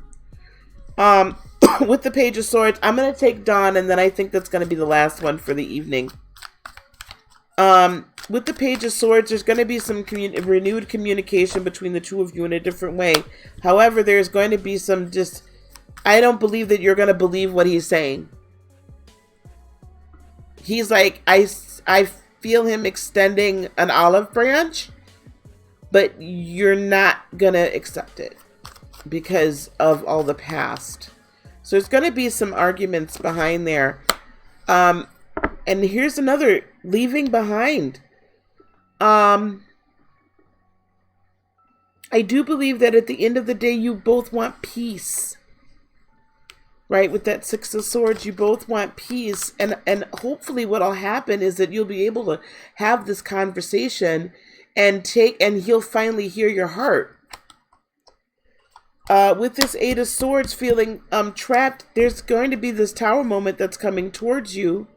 With the Page of Swords, I'm going to take Dawn, and then I think that's going to be the last one for the evening. With the Page of Swords, there's going to be some renewed communication between the two of you in a different way. However, there's going to be some I don't believe that you're going to believe what he's saying. He's like, I feel him extending an olive branch, but you're not going to accept it because of all the past. So there's going to be some arguments behind there. And here's another, leaving behind. I do believe that at the end of the day, you both want peace. Right? With that Six of Swords, you both want peace. And hopefully what'll happen is that you'll be able to have this conversation and he'll finally hear your heart. With this Eight of Swords feeling trapped, there's going to be this Tower moment that's coming towards you.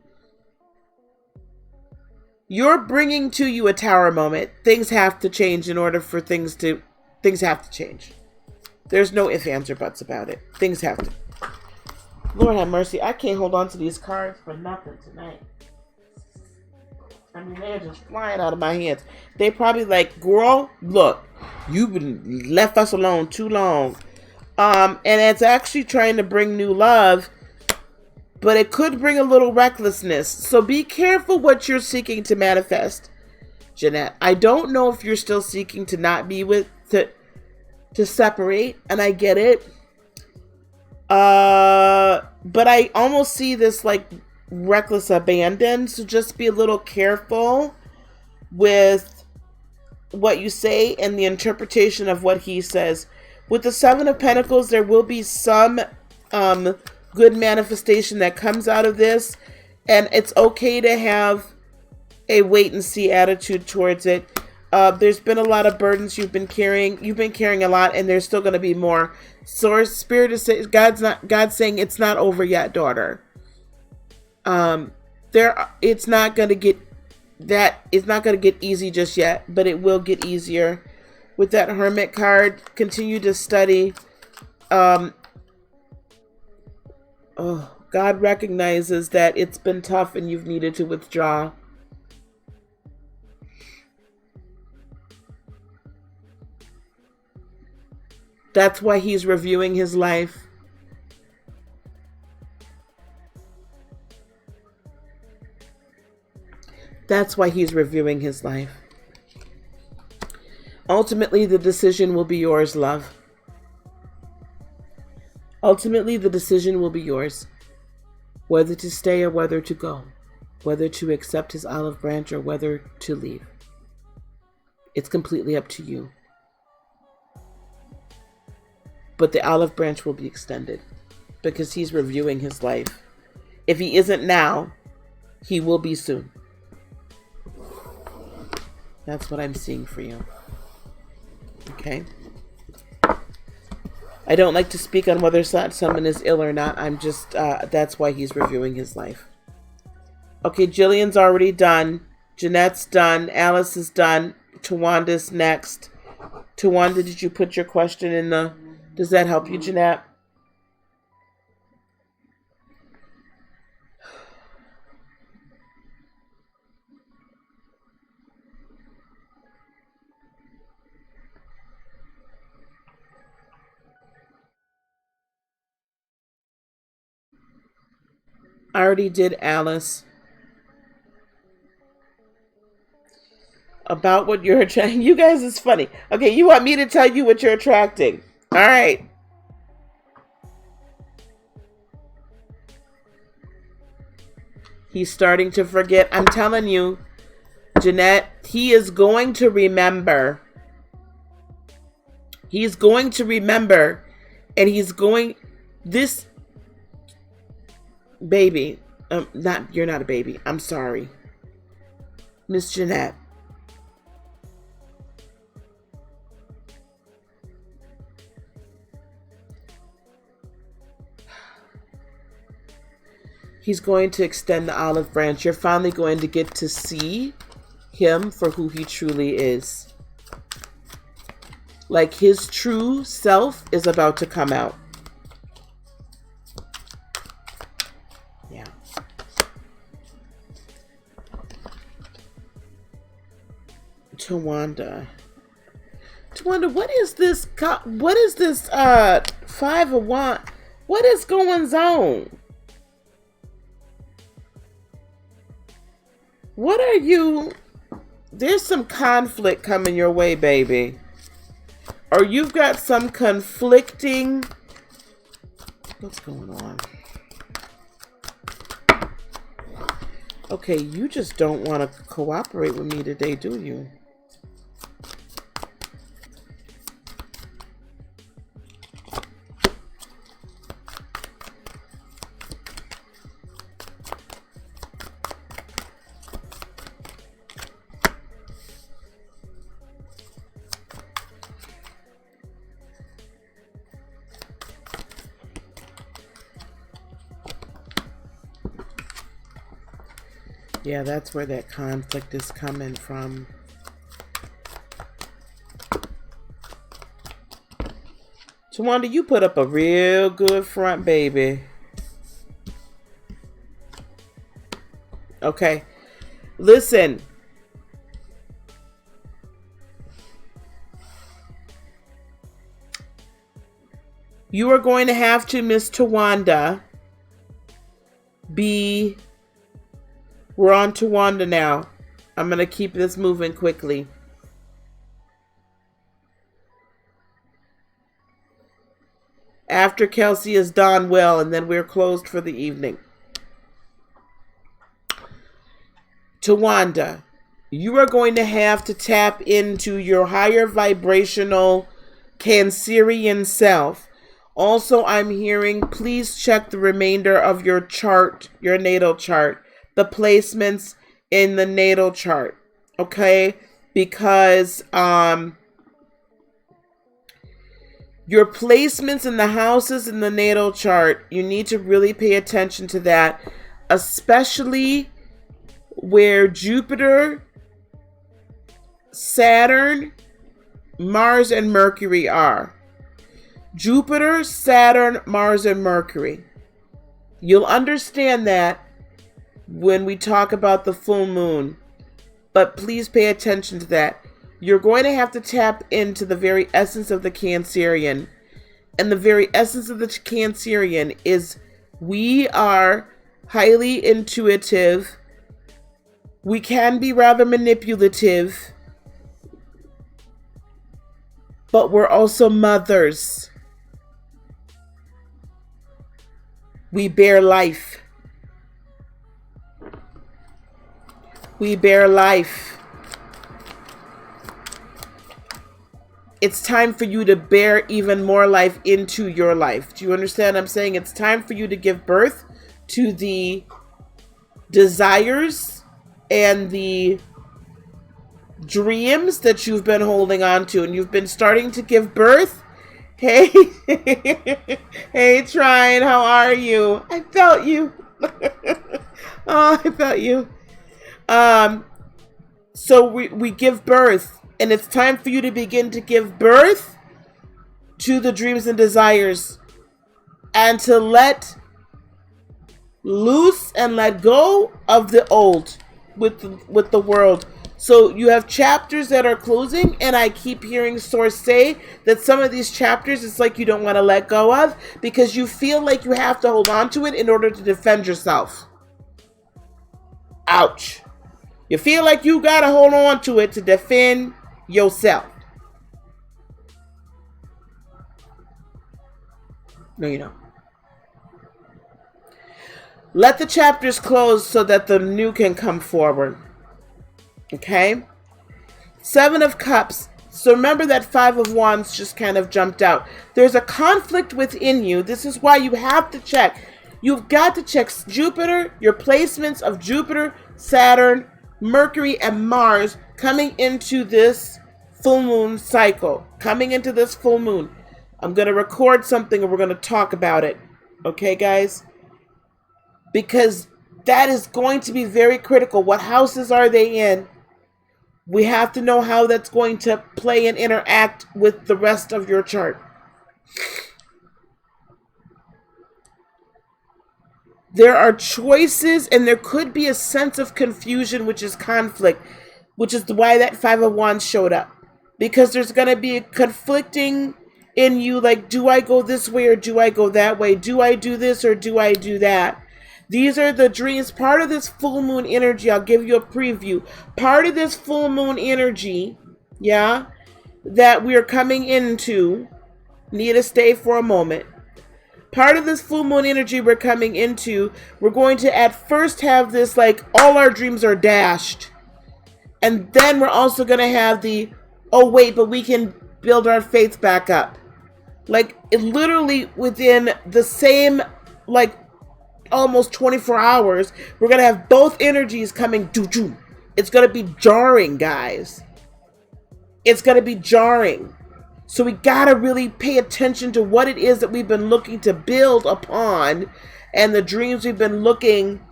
You're bringing to you a Tower moment. Things have to change in order for things have to change. There's no ifs, ands, or buts about it. Things have to. Lord have mercy. I can't hold on to these cards for nothing tonight. I mean, they're just flying out of my hands. They probably like, girl, look, you've been left us alone too long. And it's actually trying to bring new love, but it could bring a little recklessness. So be careful what you're seeking to manifest, Jeanette. I don't know if you're still seeking to not be to separate, and I get it. But I almost see this like reckless abandon. So just be a little careful with what you say and the interpretation of what he says. With the Seven of Pentacles, there will be some good manifestation that comes out of this, and it's okay to have a wait and see attitude towards it. There's been a lot of burdens you've been carrying. You've been carrying a lot, and there's still going to be more. Source Spirit is saying, God's saying it's not over yet, daughter. It's not going to get it's not going to get easy just yet, but it will get easier. With that Hermit card, continue to study. God recognizes that it's been tough and you've needed to withdraw. That's why he's reviewing his life. That's why he's reviewing his life. Ultimately, the decision will be yours, love. Ultimately, the decision will be yours. Whether to stay or whether to go. Whether to accept his olive branch or whether to leave. It's completely up to you. But the olive branch will be extended because he's reviewing his life. If he isn't now, he will be soon. That's what I'm seeing for you. Okay? I don't like to speak on whether someone is ill or not. I'm just, that's why he's reviewing his life. Okay, Jillian's already done. Jeanette's done. Alice is done. Tawanda's next. Tawanda, did you put your question in the... Does that help you, Jeanette? I already did Alice. About what you're attracting. You guys is funny. Okay, you want me to tell you what you're attracting. All right. He's starting to forget. I'm telling you, Jeanette, he is going to remember. He's going to remember. And he's going... This... Baby. You're not a baby. I'm sorry. Miss Jeanette. He's going to extend the olive branch. You're finally going to get to see him for who he truly is. Like his true self is about to come out. Yeah. Tawanda, what is this? What is this? 5 of Wands. What is going on? What are you? There's some conflict coming your way, baby. Or you've got some conflicting... What's going on? Okay, you just don't want to cooperate with me today, do you? Yeah, that's where that conflict is coming from. Tawanda, you put up a real good front, baby. Okay. Listen. You are going to have to, Miss Tawanda, be... We're on Tawanda now. I'm going to keep this moving quickly. After Kelsey is done well, and then we're closed for the evening. Tawanda, you are going to have to tap into your higher vibrational Cancerian self. Also, I'm hearing, please check the remainder of your chart, your natal chart. The placements in the natal chart. Okay? because your placements in the houses in the natal chart, you need to really pay attention to that, especially where Jupiter, Saturn, Mars, and Mercury are. Jupiter, Saturn, Mars, and Mercury. You'll understand that when we talk about the full moon, but please pay attention to that. You're going to have to tap into the very essence of the Cancerian. And the very essence of the Cancerian is we are highly intuitive. We can be rather manipulative. But we're also mothers. We bear life. We bear life. It's time for you to bear even more life into your life. Do you understand what I'm saying? It's time for you to give birth to the desires and the dreams that you've been holding on to. And you've been starting to give birth. Hey, hey, Trine, how are you? I felt you. Oh, I felt you. So we give birth. And it's time for you to begin to give birth to the dreams and desires and to let loose and let go of the old with the world. So you have chapters that are closing, and I keep hearing Source say that some of these chapters it's like you don't want to let go of because you feel like you have to hold on to it in order to defend yourself. Ouch. You feel like you got to hold on to it to defend yourself. No, you don't. Let the chapters close so that the new can come forward. Okay? 7 of Cups. So remember that 5 of Wands just kind of jumped out. There's a conflict within you. This is why you have to check. You've got to check Jupiter, your placements of Jupiter, Saturn, Mercury, and Mars coming into this full moon cycle. Coming into this full moon. I'm going to record something and we're going to talk about it. Okay, guys? Because that is going to be very critical. What houses are they in? We have to know how that's going to play and interact with the rest of your chart. There are choices and there could be a sense of confusion, which is conflict, which is why that 5 of Wands showed up. Because there's going to be a conflicting in you, like, do I go this way or do I go that way? Do I do this or do I do that? These are the dreams. Part of this full moon energy, I'll give you a preview. Part of this full moon energy, yeah, that we are coming into, need to stay for a moment. Part of this full moon energy we're coming into, we're going to at first have this, like, all our dreams are dashed. And then we're also going to have the, oh wait, but we can build our faith back up. Like, it literally within the same, like, almost 24 hours, we're going to have both energies coming. It's going to be jarring, guys. It's going to be jarring. So we got to really pay attention to what it is that we've been looking to build upon and the dreams we've been looking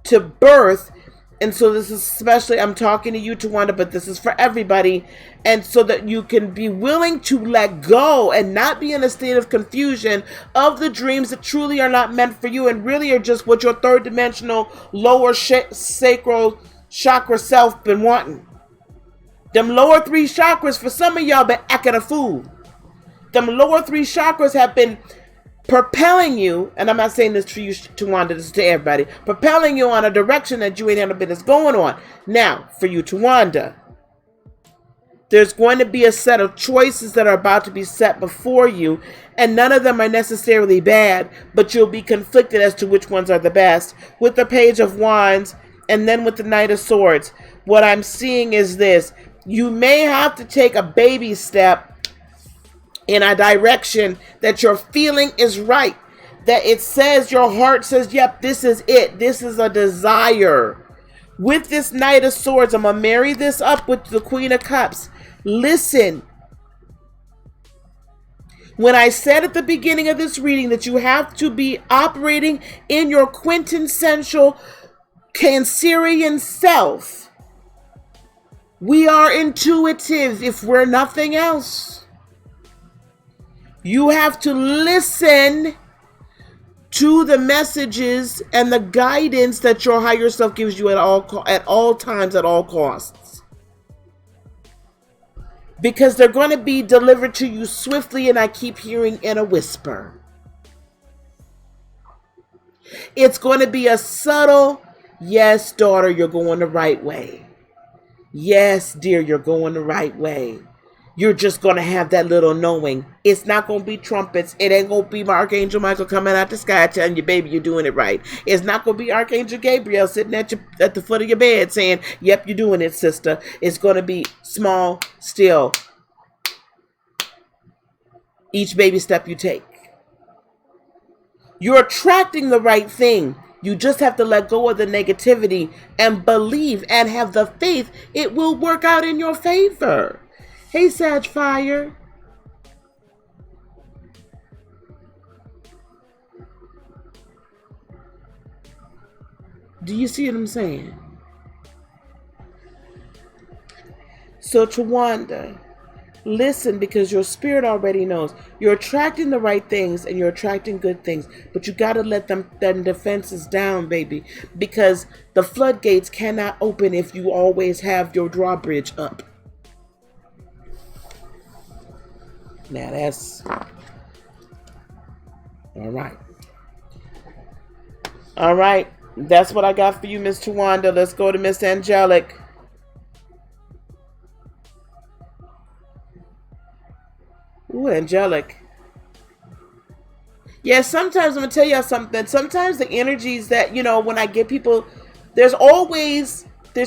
to birth. And so this is especially, I'm talking to you, Tawanda, but this is for everybody. And so that you can be willing to let go and not be in a state of confusion of the dreams that truly are not meant for you and really are just what your third dimensional lower sacral chakra self been wanting. Them lower 3 chakras, for some of y'all, been acting a fool. Them lower 3 chakras have been propelling you, and I'm not saying this to you, Tawanda, this is to everybody, propelling you on a direction that you ain't had no business going on. Now, for you, Tawanda, there's going to be a set of choices that are about to be set before you, and none of them are necessarily bad, but you'll be conflicted as to which ones are the best. With the Page of Wands, and then with the Knight of Swords, what I'm seeing is this. You may have to take a baby step in a direction that your feeling is right. That it says, your heart says, yep, this is it. This is a desire. With this Knight of Swords, I'm going to marry this up with the Queen of Cups. Listen, when I said at the beginning of this reading that you have to be operating in your quintessential Cancerian self, we are intuitive if we're nothing else. You have to listen to the messages and the guidance that your higher self gives you at all times, at all costs. Because they're going to be delivered to you swiftly, and I keep hearing in a whisper. It's going to be a subtle, yes, daughter, you're going the right way. Yes, dear, you're going the right way. You're just going to have that little knowing. It's not going to be trumpets. It ain't going to be Archangel Michael coming out the sky telling you, baby, you're doing it right. It's not going to be Archangel Gabriel sitting at the foot of your bed saying, yep, you're doing it, sister. It's going to be small, still. Each baby step you take. You're attracting the right thing. You just have to let go of the negativity and believe and have the faith it will work out in your favor. Hey, Sag Fire. Do you see what I'm saying? So, Tawanda, listen, because your spirit already knows. You're attracting the right things and you're attracting good things. But you got to let them defenses down, baby. Because the floodgates cannot open if you always have your drawbridge up. Now that's all right. All right. That's what I got for you, Miss Tawanda. Let's go to Miss Angelic. Ooh, Angelic. Yeah, sometimes I'm going to tell y'all something. Sometimes the energies that, when I get people, there's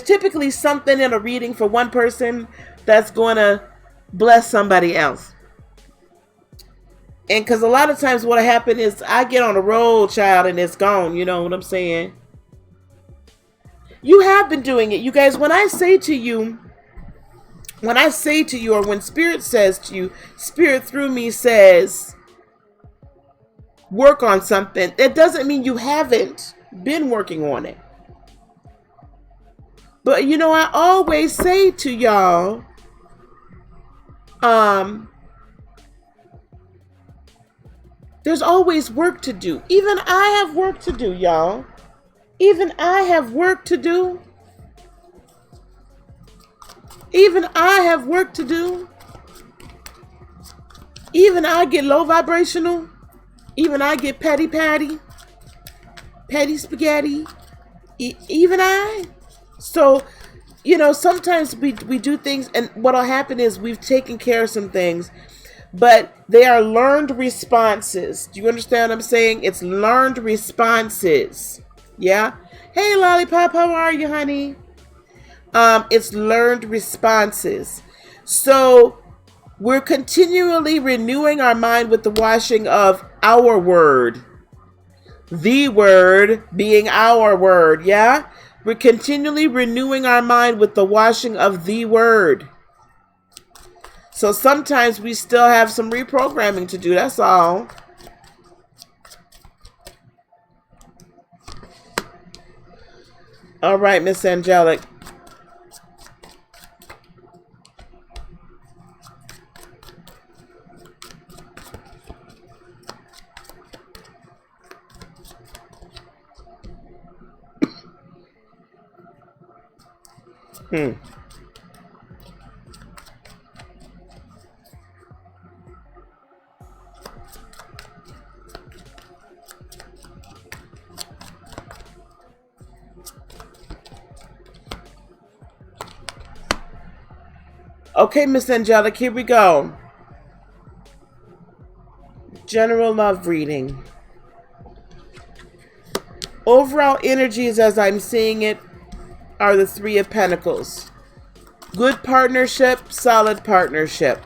typically something in a reading for one person that's going to bless somebody else. And because a lot of times what happened is I get on the road, child, and it's gone. You know what I'm saying? You have been doing it. You guys, when I say to you, or when Spirit says to you, Spirit through me says, work on something, it doesn't mean you haven't been working on it. But, I always say to y'all, there's always work to do. Even I have work to do, y'all. Even I have work to do. Even I have work to do. Even I get low vibrational. Even I get patty spaghetti. Even I. So, sometimes we do things, and what'll happen is we've taken care of some things, but they are learned responses. Do you understand what I'm saying? It's learned responses. Yeah? Hey, Lollipop, how are you, honey? It's learned responses. So we're continually renewing our mind with the washing of our word. The word being our word, yeah? We're continually renewing our mind with the washing of the word. So sometimes we still have some reprogramming to do, that's all. All right, Miss Angelic. Okay, Miss Angelic, here we go. General love reading. Overall energies as I'm seeing it are the Three of Pentacles. Good partnership, solid partnership.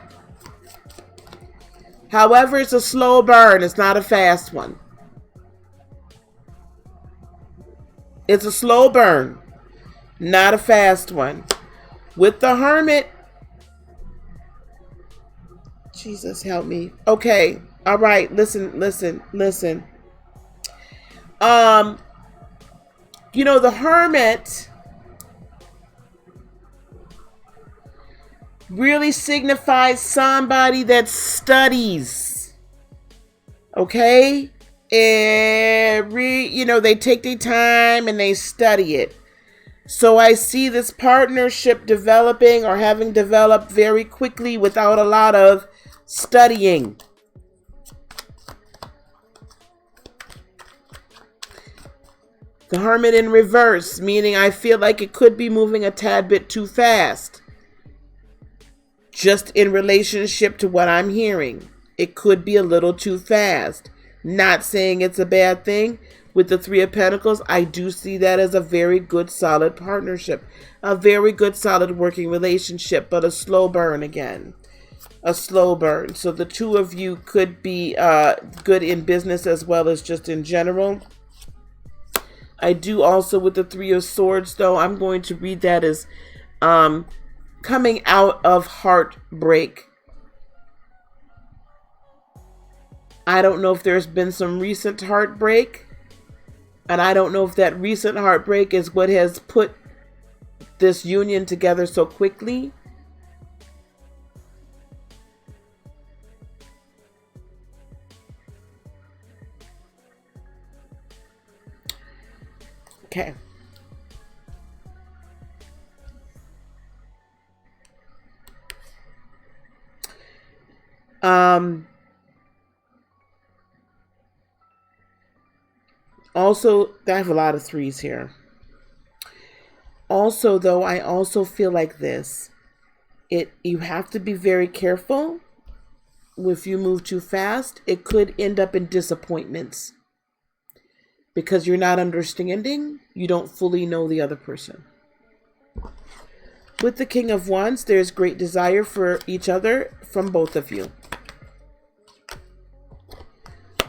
However, it's a slow burn. It's not a fast one. It's a slow burn. Not a fast one. With the Hermit, Jesus help me. Okay. All right. Listen. The Hermit really signifies somebody that studies. Okay? They take their time and they study it. So I see this partnership developing or having developed very quickly without a lot of studying. The Hermit in reverse, meaning I feel like it could be moving a tad bit too fast. Just in relationship to what I'm hearing. It could be a little too fast. Not saying it's a bad thing. With the Three of Pentacles, I do see that as a very good, solid partnership. A very good, solid working relationship, but a slow burn again. A slow burn. So the two of you could be good in business as well as just in general. I do also, with the Three of Swords, though, I'm going to read that as coming out of heartbreak. I don't know if there's been some recent heartbreak. And I don't know if that recent heartbreak is what has put this union together so quickly. Okay. Also, I have a lot of threes here. Also, though, I also feel like this. You have to be very careful. If you move too fast, it could end up in disappointments. Because you're not understanding, you don't fully know the other person. With the King of Wands, there's great desire for each other from both of you.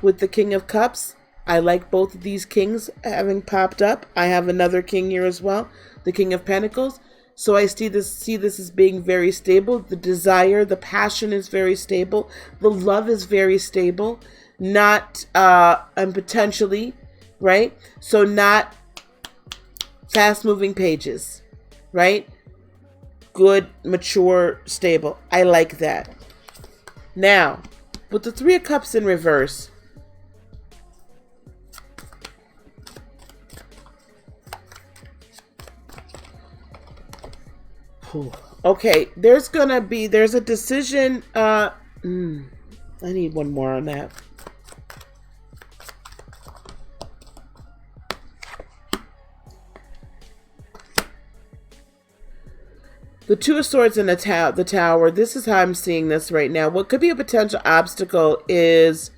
With the King of Cups, I like both of these kings having popped up. I have another king here as well, the King of Pentacles. So I see this as being very stable. The desire, the passion is very stable. The love is very stable. Not, and potentially, right? So not fast moving pages, right? Good, mature, stable. I like that. Now, with the Three of Cups in reverse, okay, there's a decision. I need one more on that. The Two of Swords and the Tower. This is how I'm seeing this right now. What could be a potential obstacle is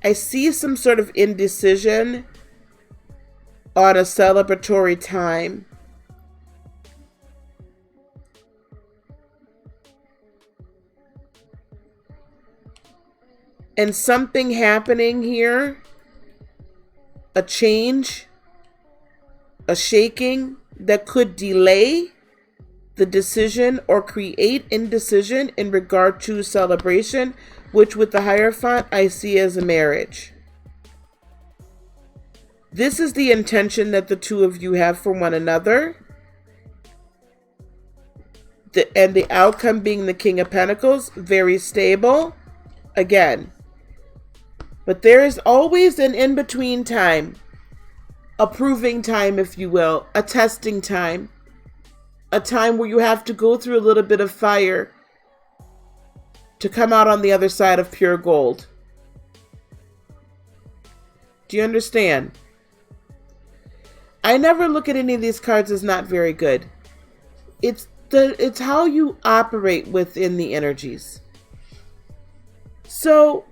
I see some sort of indecision on a celebratory time. And something happening here, a change, a shaking that could delay the decision or create indecision in regard to celebration, which with the Hierophant I see as a marriage. This is the intention that the two of you have for one another. And the outcome being the King of Pentacles, very stable. Again. But there is always an in-between time. A proving time, if you will. A testing time. A time where you have to go through a little bit of fire to come out on the other side of pure gold. Do you understand? I never look at any of these cards as not very good. It's how you operate within the energies. So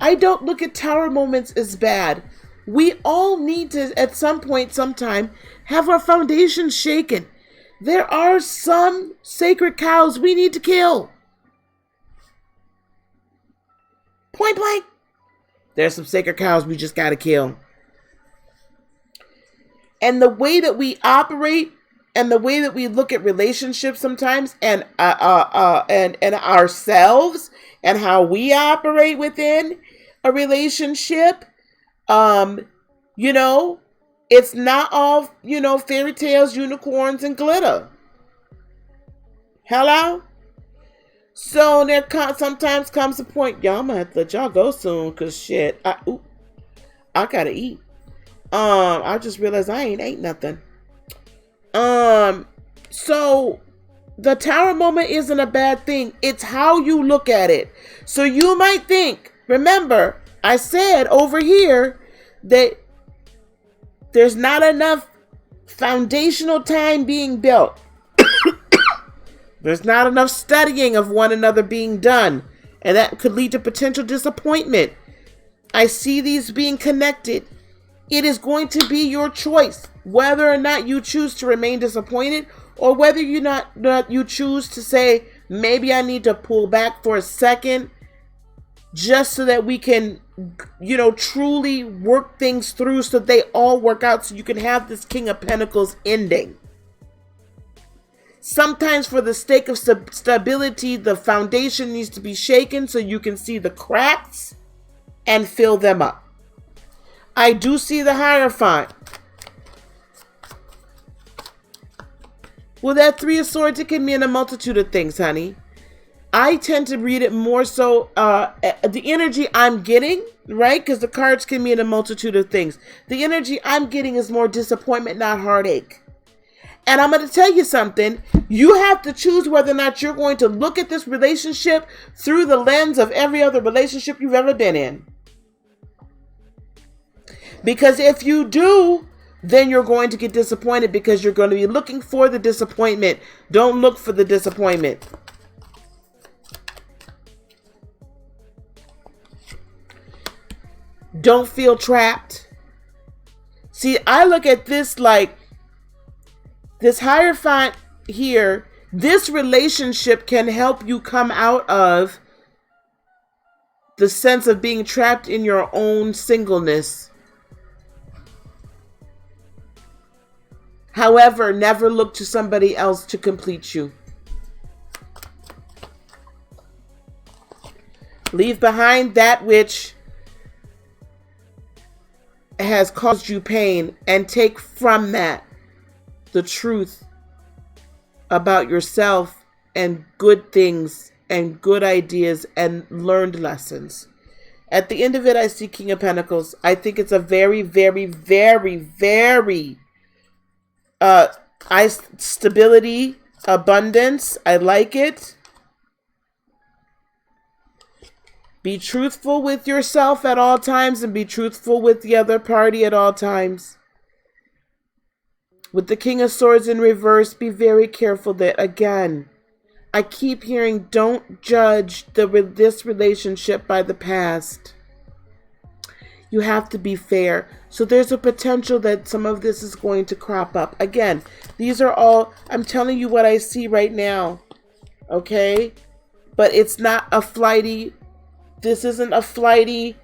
I don't look at tower moments as bad. We all need to, at some point, sometime, have our foundations shaken. There are some sacred cows we need to kill. Point blank. There's some sacred cows we just got to kill. And the way that we operate and the way that we look at relationships sometimes and ourselves and how we operate within a relationship, you know, it's not all, you know, fairy tales, unicorns, and glitter. Hello? So there sometimes comes a point, y'all might have to let y'all go soon, cause shit, I gotta eat. I just realized I ain't ate nothing. So the tower moment isn't a bad thing. It's how you look at it. So you might think, remember, I said over here that there's not enough foundational time being built. There's not enough studying of one another being done. And that could lead to potential disappointment. I see these being connected. It is going to be your choice whether or not you choose to remain disappointed or whether you choose to say, maybe I need to pull back for a second just so that we can, you know, truly work things through so they all work out so you can have this King of Pentacles ending. Sometimes for the sake of stability, the foundation needs to be shaken so you can see the cracks and fill them up. I do see the Hierophant. Well, that Three of Swords, it can mean a multitude of things, honey. I tend to read it more so, the energy I'm getting, right? Because the cards can mean a multitude of things. The energy I'm getting is more disappointment, not heartache. And I'm going to tell you something. You have to choose whether or not you're going to look at this relationship through the lens of every other relationship you've ever been in. Because if you do, then you're going to get disappointed because you're going to be looking for the disappointment. Don't look for the disappointment. Don't feel trapped. See, I look at this like this Hierophant here. This relationship can help you come out of the sense of being trapped in your own singleness. However, never look to somebody else to complete you. Leave behind that which has caused you pain and take from that the truth about yourself and good things and good ideas and learned lessons. At the end of it, I see King of Pentacles. I think it's a very, very, very, very stability, abundance. I like it. Be truthful with yourself at all times and be truthful with the other party at all times. With the King of Swords in reverse, be very careful that, again, I keep hearing don't judge this relationship by the past. You have to be fair. So there's a potential that some of this is going to crop up. Again, these are all, I'm telling you what I see right now. Okay? But it's not a flighty, this isn't a flighty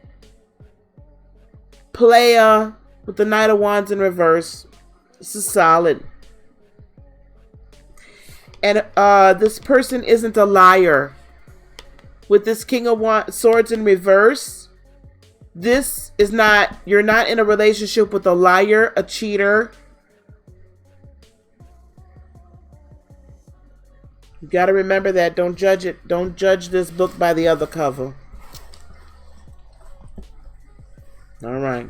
player with the Knight of Wands in reverse. This is solid. And this person isn't a liar. With this King of Swords in reverse, this is not, you're not in a relationship with a liar, a cheater. You got to remember that. Don't judge it. Don't judge this book by the other cover. All right.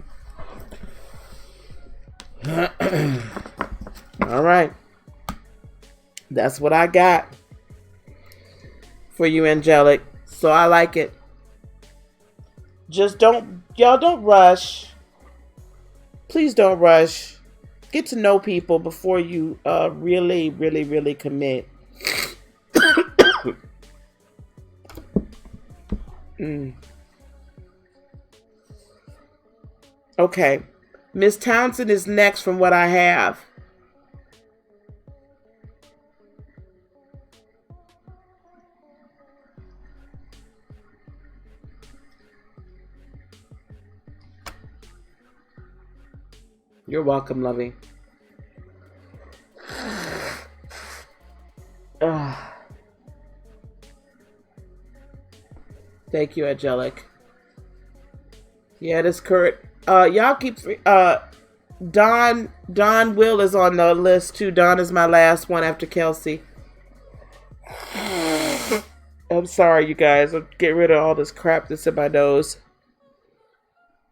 All right. That's what I got for you, angelic. So I like it. Just y'all don't rush. Please don't rush. Get to know people before you really, really, really commit. Okay. Miss Townsend is next from what I have. You're welcome, lovey. Thank you, Angelic. Yeah, this Kurt. Y'all keep Don Will is on the list too. Don is my last one after Kelsey. I'm sorry, you guys. I'm getting rid of all this crap that's in my nose.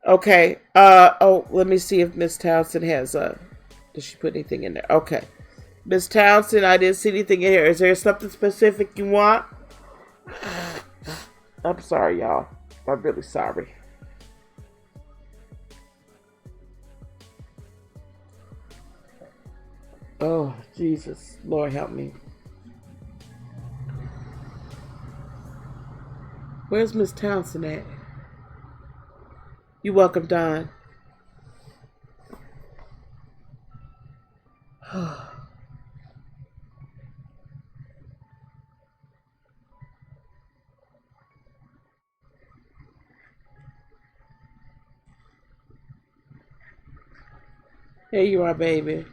Okay. Oh, let me see if Miss Townsend has does she put anything in there? Okay. Miss Townsend, I didn't see anything in here. Is there something specific you want? I'm sorry, y'all. I'm really sorry. Oh, Jesus. Lord help me. Where's Miss Townsend at? You welcome, Don. Here you are, baby.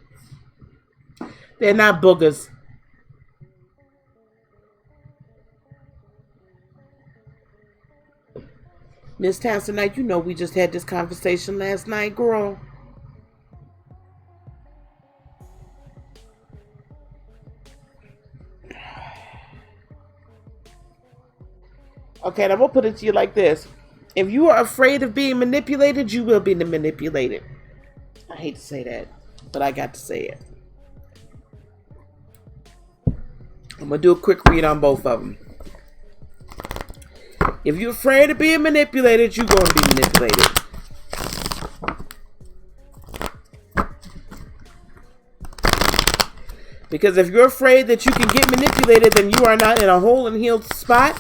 They're not boogers. Miss Townsend, now you know we just had this conversation last night, girl. Okay, and I'm gonna put it to you like this. If you are afraid of being manipulated, you will be manipulated. I hate to say that, but I got to say it. I'm gonna do a quick read on both of them. If you're afraid of being manipulated, you're gonna be manipulated. Because if you're afraid that you can get manipulated, then you are not in a whole and healed spot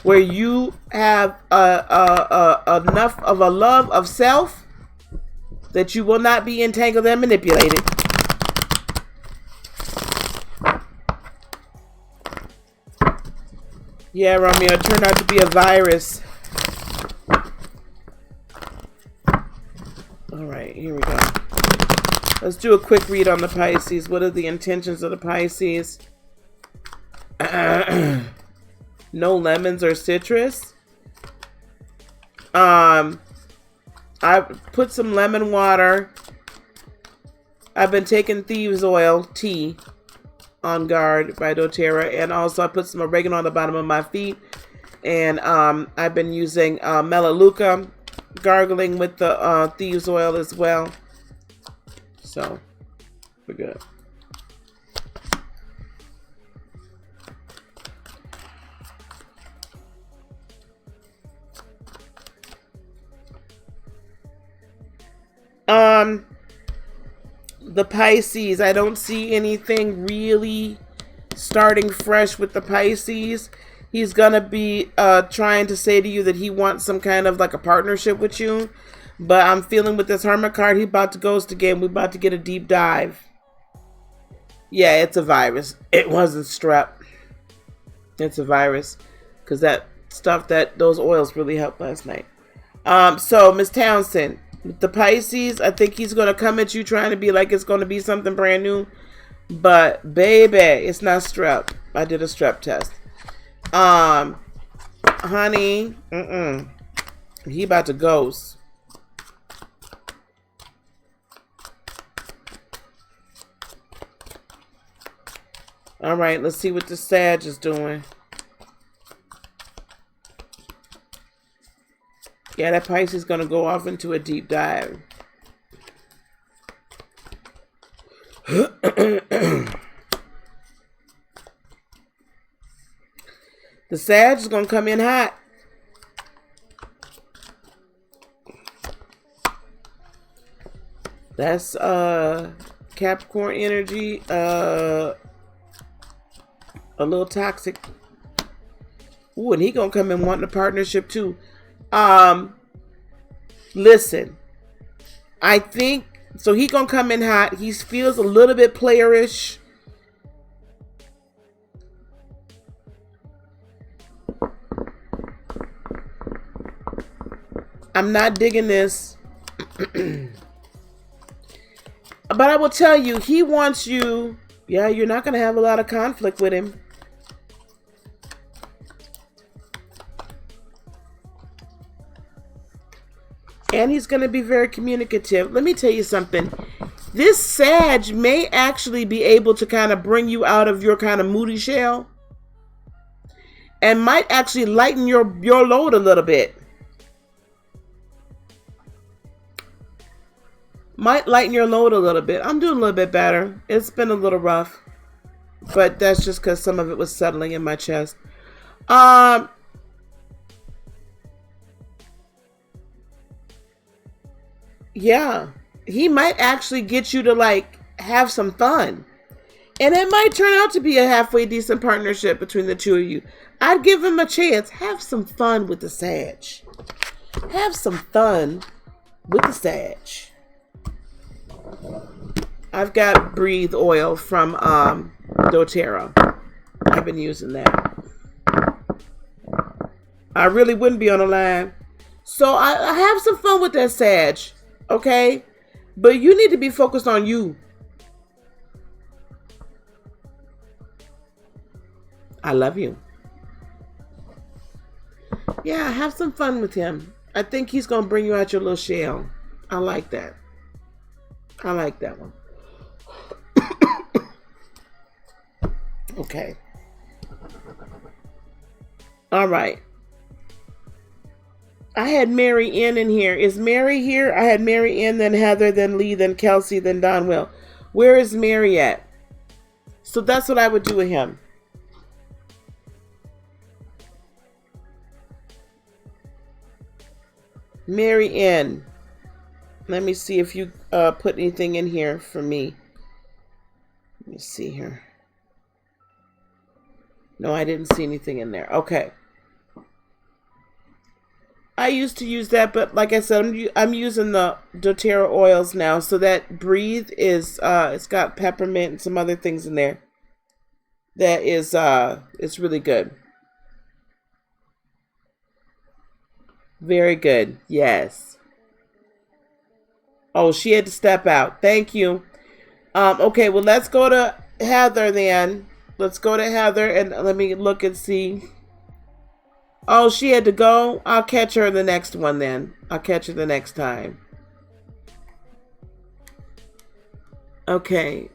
where you have enough of a love of self that you will not be entangled and manipulated. Yeah, Romeo, it turned out to be a virus. All right, here we go. Let's do a quick read on the Pisces. What are the intentions of the Pisces? No lemons or citrus. I put some lemon water. I've been taking thieves oil tea on guard by doTERRA, and also I put some oregano on the bottom of my feet, and I've been using Melaleuca, gargling with the thieves oil as well. So we're good. The Pisces, I don't see anything really starting fresh with the Pisces. He's gonna be trying to say to you that he wants some kind of like a partnership with you, but I'm feeling with this Hermit card, he's about to ghost again. We're about to get a deep dive. Yeah, it's a virus. It wasn't strep. It's a virus, because that stuff, those oils really helped last night. So Miss Townsend, with the Pisces, I think he's going to come at you trying to be like it's going to be something brand new. But, baby, it's not strep. I did a strep test. Honey, he about to ghost. All right, let's see what the Sag is doing. Yeah, that Pisces is going to go off into a deep dive. The Sag is going to come in hot. That's Capricorn energy, a little toxic. Ooh, and he going to come in wanting a partnership too. Listen, I think, so he gonna come in hot. He feels a little bit playerish. I'm not digging this. But I will tell you, he wants you. Yeah, you're not going to have a lot of conflict with him. And he's going to be very communicative. Let me tell you something. This Sag may actually be able to kind of bring you out of your kind of moody shell. And might actually lighten your load a little bit. Might lighten your load a little bit. I'm doing a little bit better. It's been a little rough. But that's just because some of it was settling in my chest. Yeah. He might actually get you to like have some fun. And it might turn out to be a halfway decent partnership between the two of you. I'd give him a chance. Have some fun with the Sag. Have some fun with the Sag. I've got Breathe oil from doTERRA. I've been using that. I really wouldn't be on a line. So I have some fun with that Sag. Okay? But you need to be focused on you. I love you. Yeah, have some fun with him. I think he's going to bring you out your little shell. I like that. I like that one. Okay. All right. I had Mary N in here. Is Mary here? I had Mary N, then Heather, then Lee, then Kelsey, then Donwell. Where is Mary at? So that's what I would do with him. Mary N. Let me see if you put anything in here for me. Let me see here. No, I didn't see anything in there. Okay. I used to use that, but like I said, I'm using the doTERRA oils now. So that Breathe is, it's got peppermint and some other things in there. That is, it's really good. Very good. Yes. Oh, she had to step out. Thank you. Okay, well, let's go to Heather then. Let's go to Heather and let me look and see. Oh, she had to go. I'll catch her in the next one then. I'll catch her the next time. Okay.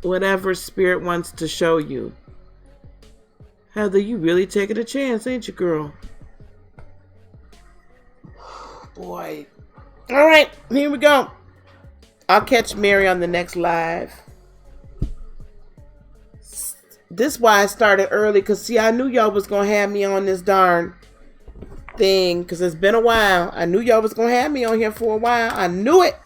Whatever Spirit wants to show you. Heather, you really taking a chance, ain't you, girl? Boy. All right, here we go. I'll catch Mary on the next live. This is why I started early, because see, I knew y'all was going to have me on this darn thing, because it's been a while. I knew y'all was going to have me on here for a while. I knew it.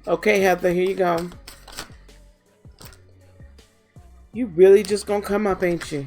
Okay, Heather, here you go. You really just gonna come up, ain't you?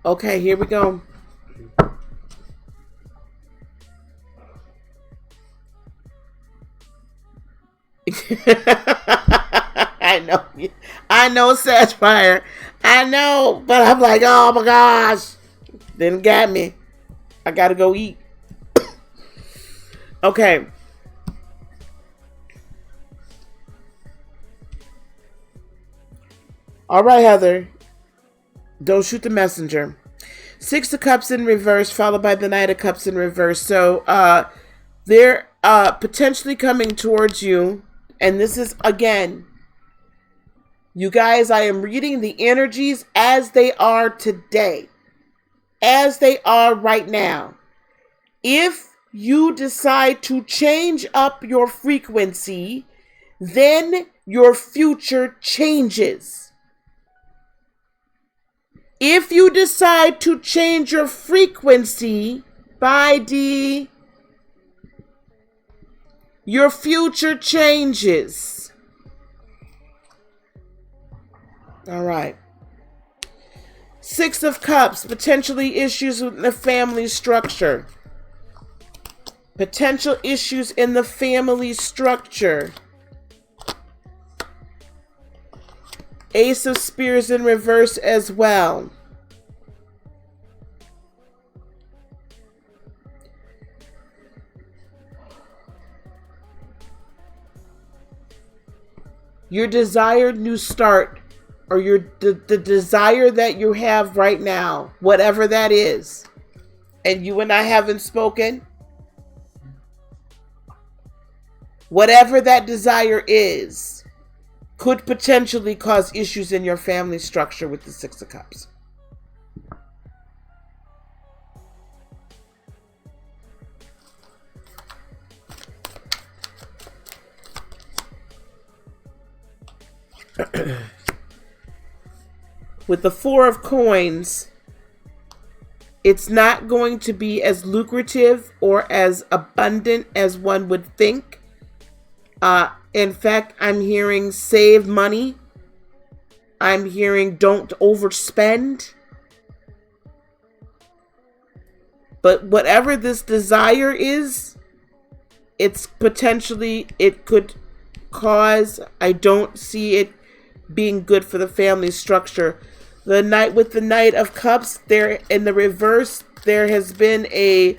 Okay, here we go. I know, Satchfire. I know, but I'm like, oh my gosh. Then got me. I gotta go eat. Okay. All right, Heather. Don't shoot the messenger. Six of Cups in reverse, followed by the Knight of Cups in reverse. So they're potentially coming towards you. And this is, again, you guys, I am reading the energies as they are today. As they are right now. If you decide to change up your frequency, then your future changes. If you decide to change your frequency, your future changes. All right. Six of Cups, potentially issues with the family structure. Potential issues in the family structure. Ace of Spears in reverse as well. Your desired new start, or the desire that you have right now, whatever that is, and you and I haven't spoken, whatever that desire is, could potentially cause issues in your family structure with the Six of Cups. With the Four of Coins, it's not going to be as lucrative or as abundant as one would think. In fact, I'm hearing save money. I'm hearing don't overspend. But whatever this desire is, it's potentially, it could cause, I don't see it being good for the family structure. The Knight, with the Knight of Cups, there in the reverse, there has been a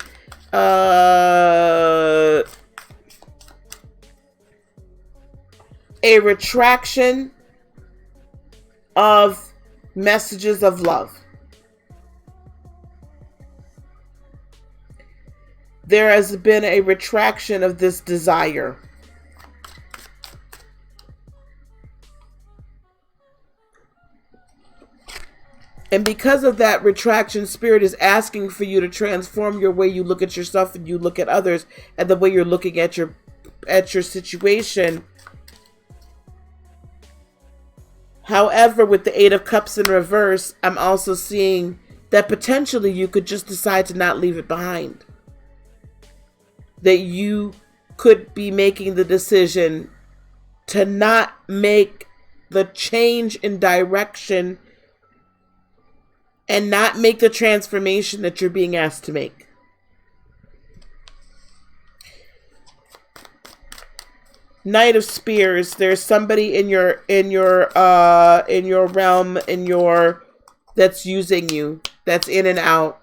retraction of messages of love. There has been a retraction of this desire. And because of that retraction, Spirit is asking for you to transform your way you look at yourself and you look at others, and the way you're looking at your situation. However, with the Eight of Cups in reverse, I'm also seeing that potentially you could just decide to not leave it behind. That you could be making the decision to not make the change in direction and not make the transformation that you're being asked to make. Knight of Spears, there's somebody in your realm, that's using you, that's in and out.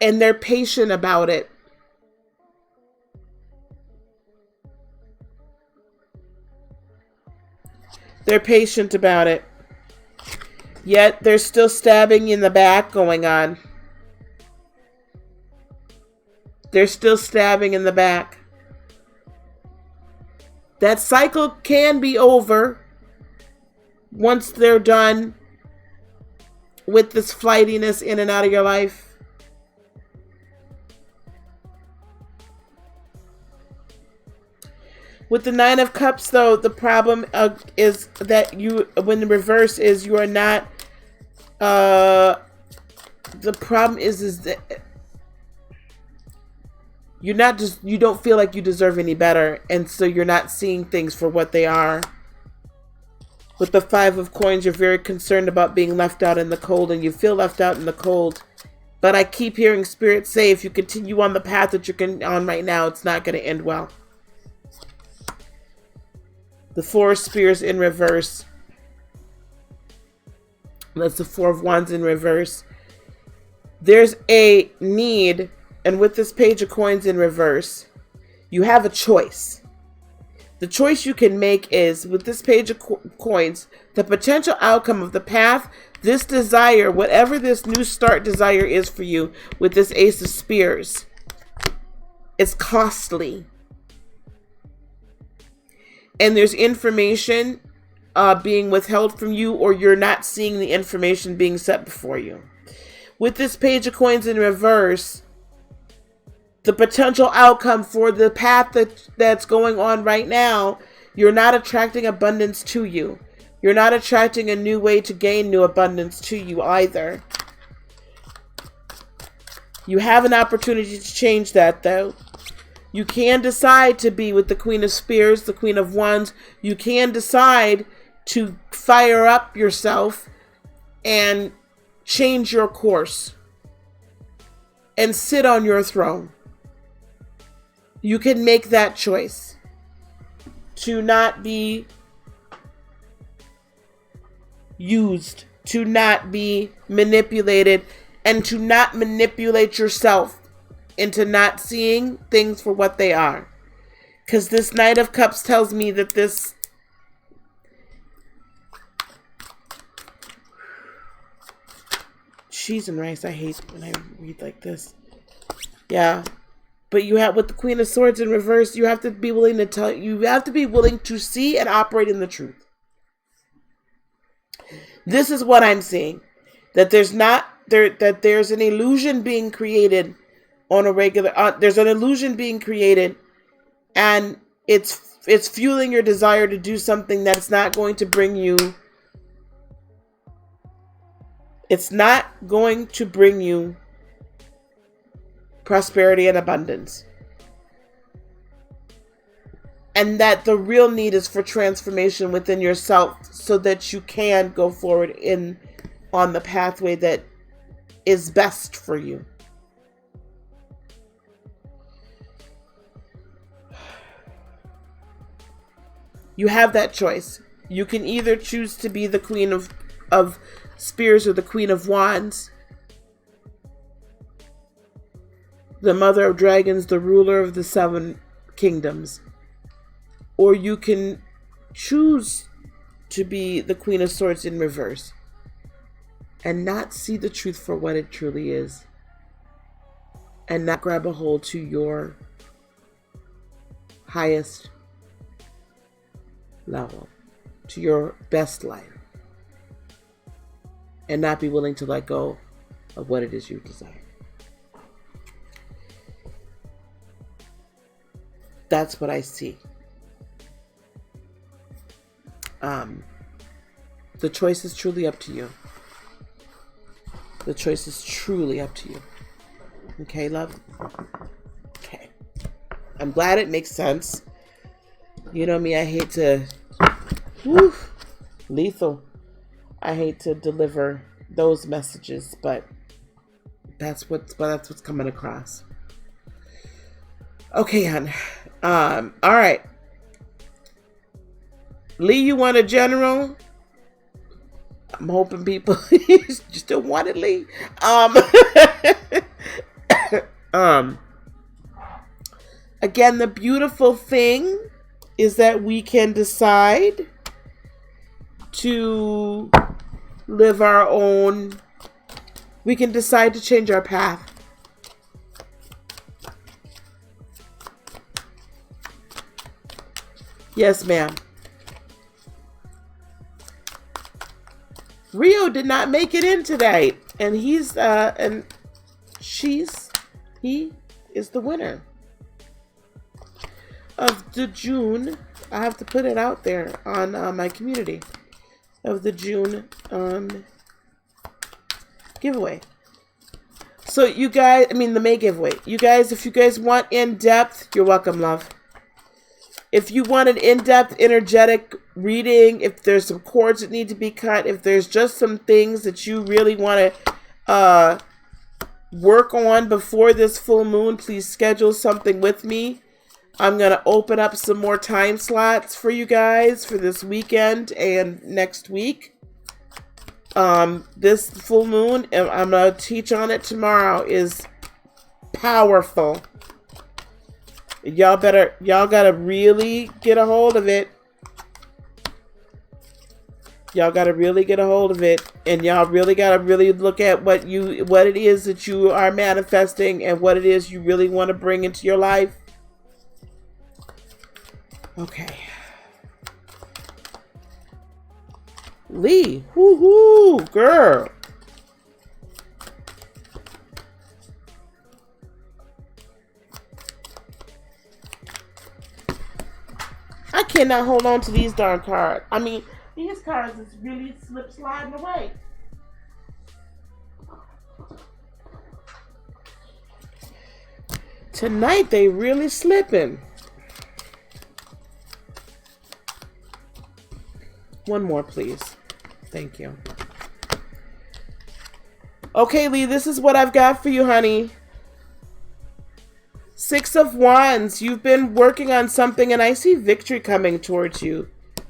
And they're patient about it. They're patient about it. Yet there's still stabbing in the back going on. There's still stabbing in the back. That cycle can be over once they're done with this flightiness in and out of your life. With the Nine of Cups, though, the problem is that you, when the reverse is, you are not, the problem is that you're not just, you don't feel like you deserve any better, and so you're not seeing things for what they are. With the Five of Coins, you're very concerned about being left out in the cold, and you feel left out in the cold. But I keep hearing Spirit say, if you continue on the path that you're on right now, it's not going to end well. The Four of Spears in reverse. That's the Four of Wands in reverse. There's a need, and with this Page of Coins in reverse, you have a choice. The choice you can make is, with this page of coins, the potential outcome of the path, this desire, whatever this new start desire is for you, with this Ace of Spears, it's costly. And there's information being withheld from you, or you're not seeing the information being set before you. With this page of coins in reverse, the potential outcome for the path that's going on right now, you're not attracting abundance to you. You're not attracting a new way to gain new abundance to you either. You have an opportunity to change that, though. You can decide to be with the Queen of Spears, the Queen of Wands. You can decide to fire up yourself and change your course and sit on your throne. You can make that choice to not be used, to not be manipulated, and to not manipulate yourself into not seeing things for what they are. Because this Knight of Cups tells me that this cheese and rice, I hate when I read like this. Yeah. But you have, with the Queen of Swords in reverse, you have to be willing to you have to be willing to see and operate in the truth. This is what I'm seeing. That there's an illusion being created on a regular, there's an illusion being created, and it's fueling your desire to do something that's not going to bring you, it's not going to bring you prosperity and abundance. And that the real need is for transformation within yourself so that you can go forward on the pathway that is best for you. You have that choice. You can either choose to be the Queen of Spears or the Queen of Wands, the Mother of Dragons, the ruler of the 7 kingdoms. Or you can choose to be the Queen of Swords in reverse and not see the truth for what it truly is, and not grab a hold to your highest level, to your best life, and not be willing to let go of what it is you desire. That's what I see. The choice is truly up to you. The choice is truly up to you. Okay, love? Okay. I'm glad it makes sense. You know me, I hate to... lethal. I hate to deliver those messages, but that's what's coming across. Okay, hon. All right. Lee, you want a general? I'm hoping people you still want it, Lee. Again, the beautiful thing is that we can decide to live our own. We can decide to change our path. Yes, ma'am. Rio did not make it in today, and he is the winner of the June. I have to put it out there on my community of the June giveaway. So you guys, the May giveaway. You guys, if you guys want in-depth, you're welcome, love. If you want an in-depth, energetic reading, if there's some cords that need to be cut, if there's just some things that you really want to work on before this full moon, please schedule something with me. I'm going to open up some more time slots for you guys for this weekend and next week. This full moon, and I'm going to teach on it tomorrow, is powerful. Y'all gotta really get a hold of it. Y'all gotta really get a hold of it, and y'all really gotta really look at what it is that you are manifesting and what it is you really want to bring into your life. Okay. Lee, whoo, girl. I cannot hold on to these darn cards. I mean, these cards is really sliding away. Tonight they really slipping. One more, please. Thank you. Okay, Lee, this is what I've got for you, honey. 6 of Wands. You've been working on something, and I see victory coming towards you.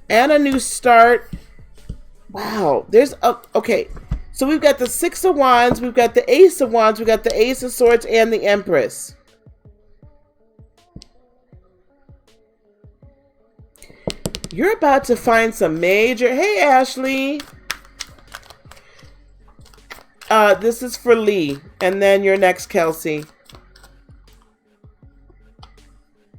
And a new start. Wow. Okay. So we've got the 6 of Wands, we've got the Ace of Wands, we've got the Ace of Swords, and the Empress. You're about to find some major... Hey, Ashley. This is for Lee. And then you're next, Kelsey.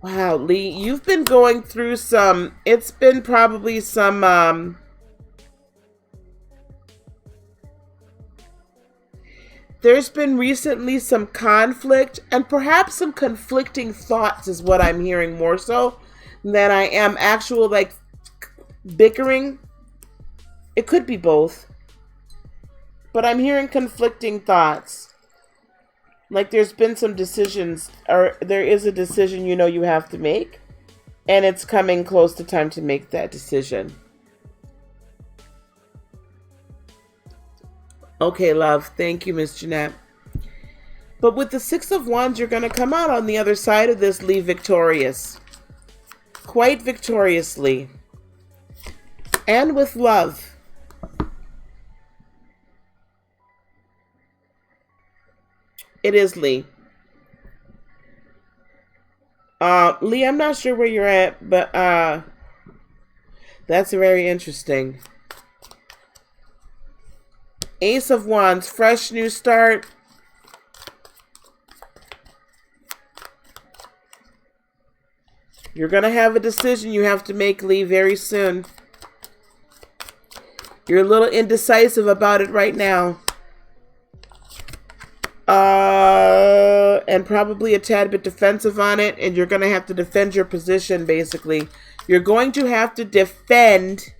Wow, Lee, you've been going through some... It's been probably some... There's been recently some conflict and perhaps some conflicting thoughts is what I'm hearing more so than I am actual, like, bickering. It could be both. But I'm hearing conflicting thoughts. Like there's been some decisions, or there is a decision you know you have to make, and it's coming close to time to make that decision. Okay, love. Thank you, Miss Jeanette. But with the 6 of Wands, you're going to come out on the other side of this, Lee, victorious. Quite victoriously. And with love. It is Lee. Lee, I'm not sure where you're at, but that's very interesting. Ace of Wands, fresh new start. You're going to have a decision you have to make, Lee, very soon. You're a little indecisive about it right now. And probably a tad bit defensive on it, and you're going to have to defend your position, basically. You're going to have to defend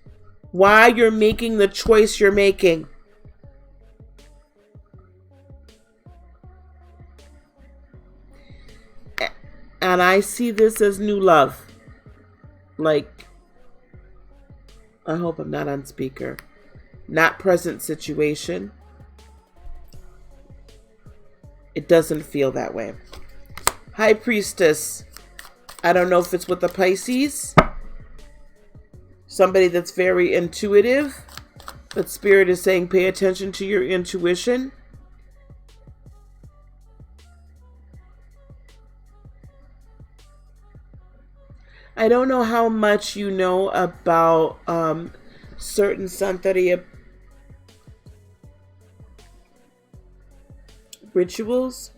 why you're making the choice you're making. And I see this as new love. Like, I hope I'm not on speaker. Not present situation. It doesn't feel that way. High Priestess. I don't know if it's with the Pisces. Somebody that's very intuitive. But Spirit is saying pay attention to your intuition. I don't know how much you know about certain Santeria rituals,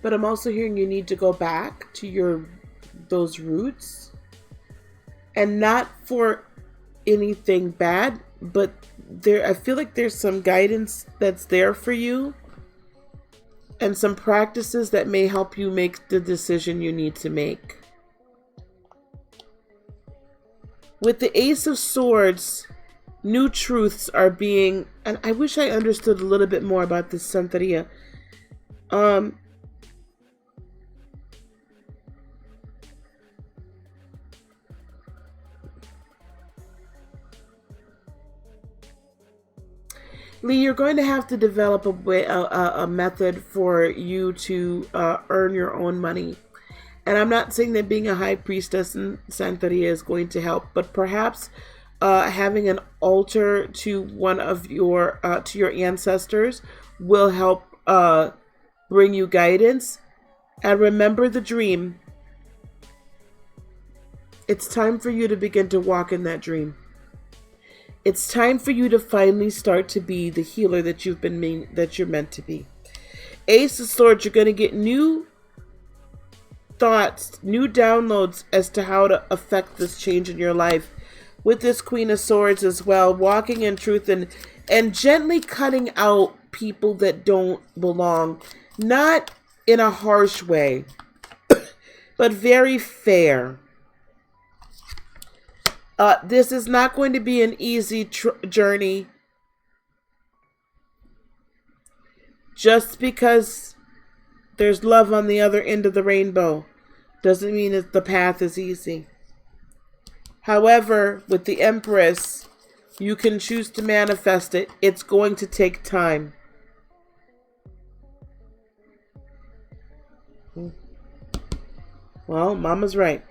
but I'm also hearing you need to go back to those roots, and not for anything bad, but I feel like there's some guidance that's there for you. And some practices that may help you make the decision you need to make. With the Ace of Swords, new truths are being... And I wish I understood a little bit more about this Santeria. Lee, you're going to have to develop a method for you to earn your own money. And I'm not saying that being a high priestess in Santeria is going to help, but perhaps having an altar to one of your ancestors will help bring you guidance. and remember the dream, it's time for you to begin to walk in that dream. It's time for you to finally start to be the healer that you're meant to be. Ace of Swords, you're going to get new thoughts, new downloads as to how to affect this change in your life. With this Queen of Swords as well, walking in truth and gently cutting out people that don't belong. Not in a harsh way, but very fair. This is not going to be an easy journey. Just because there's love on the other end of the rainbow doesn't mean that the path is easy. However, with the Empress, you can choose to manifest it. It's going to take time. Well, Mama's right.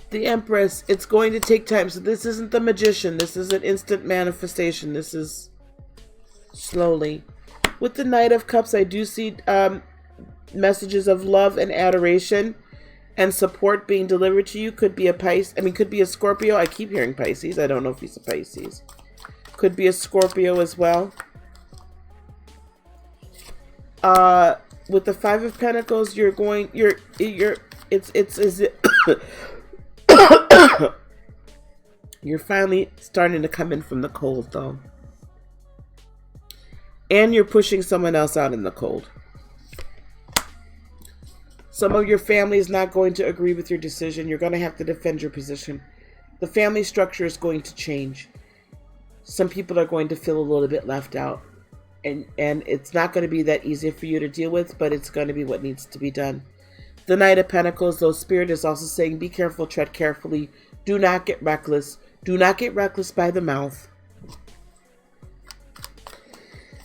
The Empress, it's going to take time. So this isn't the Magician. This isn't instant manifestation. This is slowly. With the Knight of Cups, I do see messages of love and adoration and support being delivered to you. Could be a could be a Scorpio. I keep hearing Pisces. I don't know if he's a Pisces. Could be a Scorpio as well. With the Five of Pentacles, you're finally starting to come in from the cold, though. And you're pushing someone else out in the cold. Some of your family is not going to agree with your decision. You're going to have to defend your position. The family structure is going to change. Some people are going to feel a little bit left out. And it's not going to be that easy for you to deal with, but it's going to be what needs to be done. The Knight of Pentacles, though, Spirit is also saying, be careful, tread carefully. Do not get reckless. Do not get reckless by the mouth.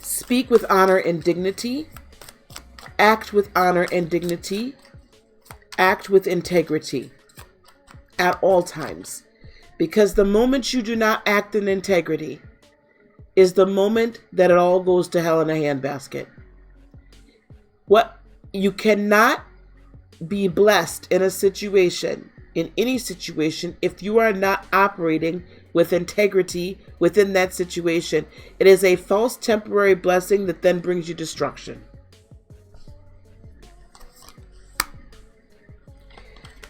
Speak with honor and dignity. Act with honor and dignity. Act with integrity at all times. Because the moment you do not act in integrity is the moment that it all goes to hell in a handbasket. What you cannot be blessed in a situation, in any situation, if you are not operating with integrity within that situation. It is a false temporary blessing that then brings you destruction.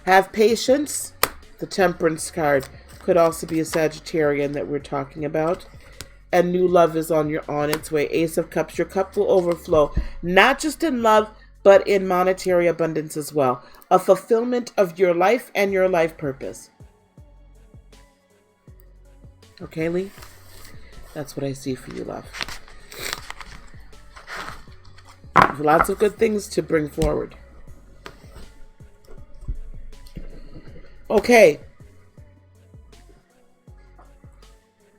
Have patience. The Temperance card could also be a Sagittarian that we're talking about. And new love is on its way. Ace of Cups, your cup will overflow. Not just in love, but in monetary abundance as well. A fulfillment of your life and your life purpose. Okay, Lee? That's what I see for you, love. Lots of good things to bring forward. Okay.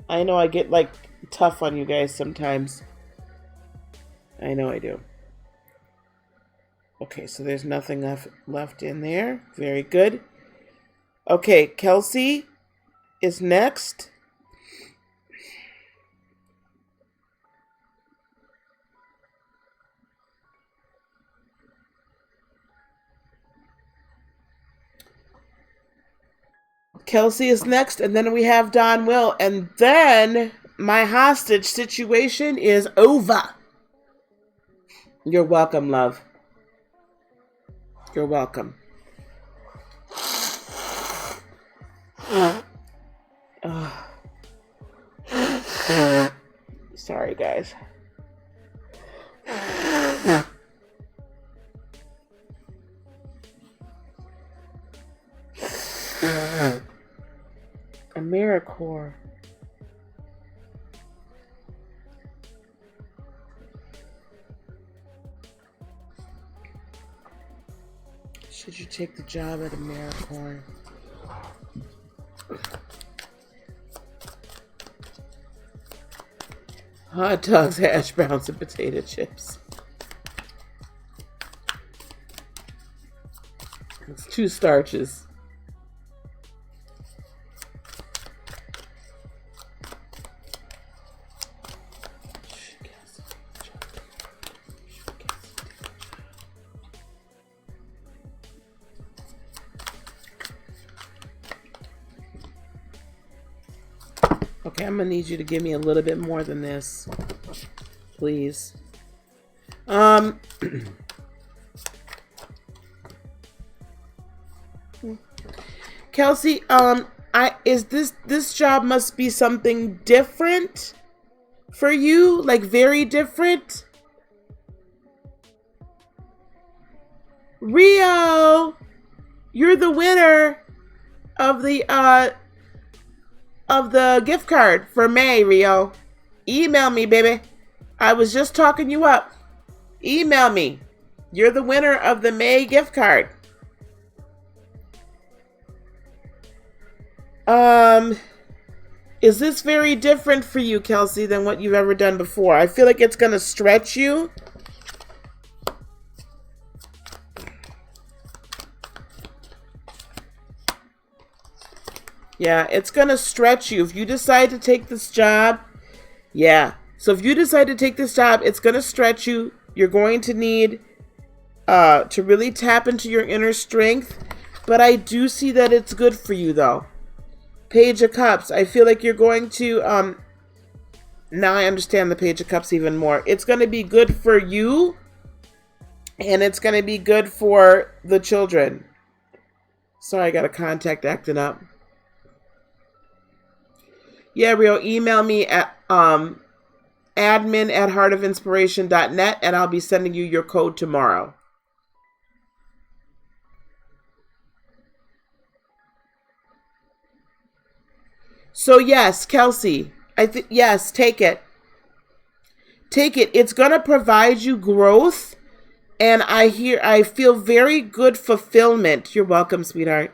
I know I get tough on you guys sometimes. I know I do. Okay, so there's nothing left in there. Very good. Okay, Kelsey is next. Kelsey is next, and then we have Don Will, and then my hostage situation is over. You're welcome, love. You're welcome. Sorry, guys. AmeriCorps. Should you take the job at AmeriCorps? Hot dogs, hash browns, and potato chips. It's 2 starches. Okay, I'm gonna need you to give me a little bit more than this, please. Kelsey, this job must be something different for you, like very different. Rio, you're the winner of the gift card for May, Rio. Email me, baby. I was just talking you up. Email me. You're the winner of the May gift card. Is this very different for you, Kelsey, than what you've ever done before? I feel like it's going to stretch you. Yeah, it's going to stretch you. If you decide to take this job, yeah. So if you decide to take this job, it's going to stretch you. You're going to need to really tap into your inner strength. But I do see that it's good for you, though. Page of Cups. I feel like you're going to... now I understand the Page of Cups even more. It's going to be good for you. And it's going to be good for the children. Sorry, I got a contact acting up. Yeah, Rio, email me at admin@heartofinspiration.net and I'll be sending you your code tomorrow. So yes, Kelsey, yes, take it. Take it. It's going to provide you growth and I feel very good fulfillment. You're welcome, sweetheart.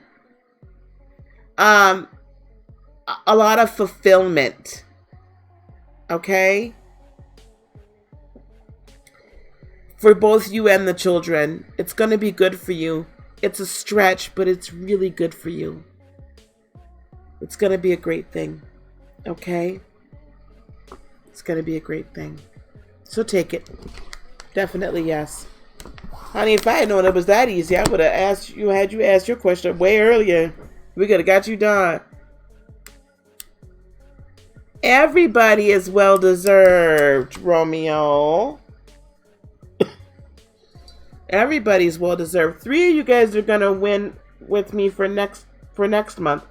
A lot of fulfillment. Okay? For both you and the children. It's going to be good for you. It's a stretch, but it's really good for you. It's going to be a great thing. Okay? It's going to be a great thing. So take it. Definitely yes. Honey, if I had known it was that easy, I would have asked you, had you asked your question way earlier. We could have got you done. Everybody is well deserved, Romeo. Everybody's well deserved. 3 of you guys are gonna win with me for next month.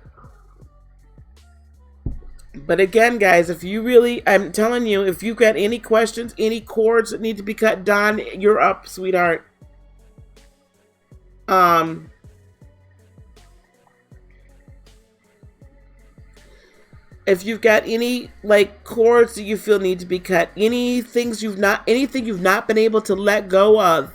But again, guys, if you really, I'm telling you, if you've got any questions, any cords that need to be cut, Don, you're up, sweetheart. If you've got any like cords that you feel need to be cut, anything you've not been able to let go of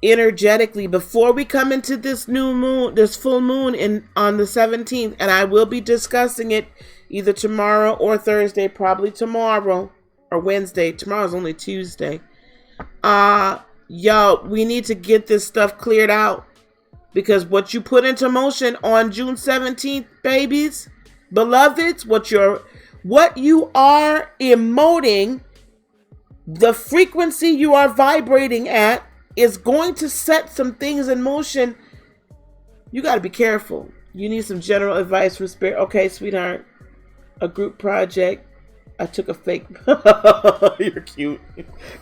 energetically before we come into this new moon, this full moon on the 17th, and I will be discussing it either tomorrow or Thursday, probably tomorrow or Wednesday. Tomorrow's only Tuesday. Yo, we need to get this stuff cleared out because what you put into motion on June 17th, babies, beloveds, what you are emoting, the frequency you are vibrating at is going to set some things in motion. You got to be careful. You need some general advice from Spirit. Okay, sweetheart. A group project. I took a fake. You're cute.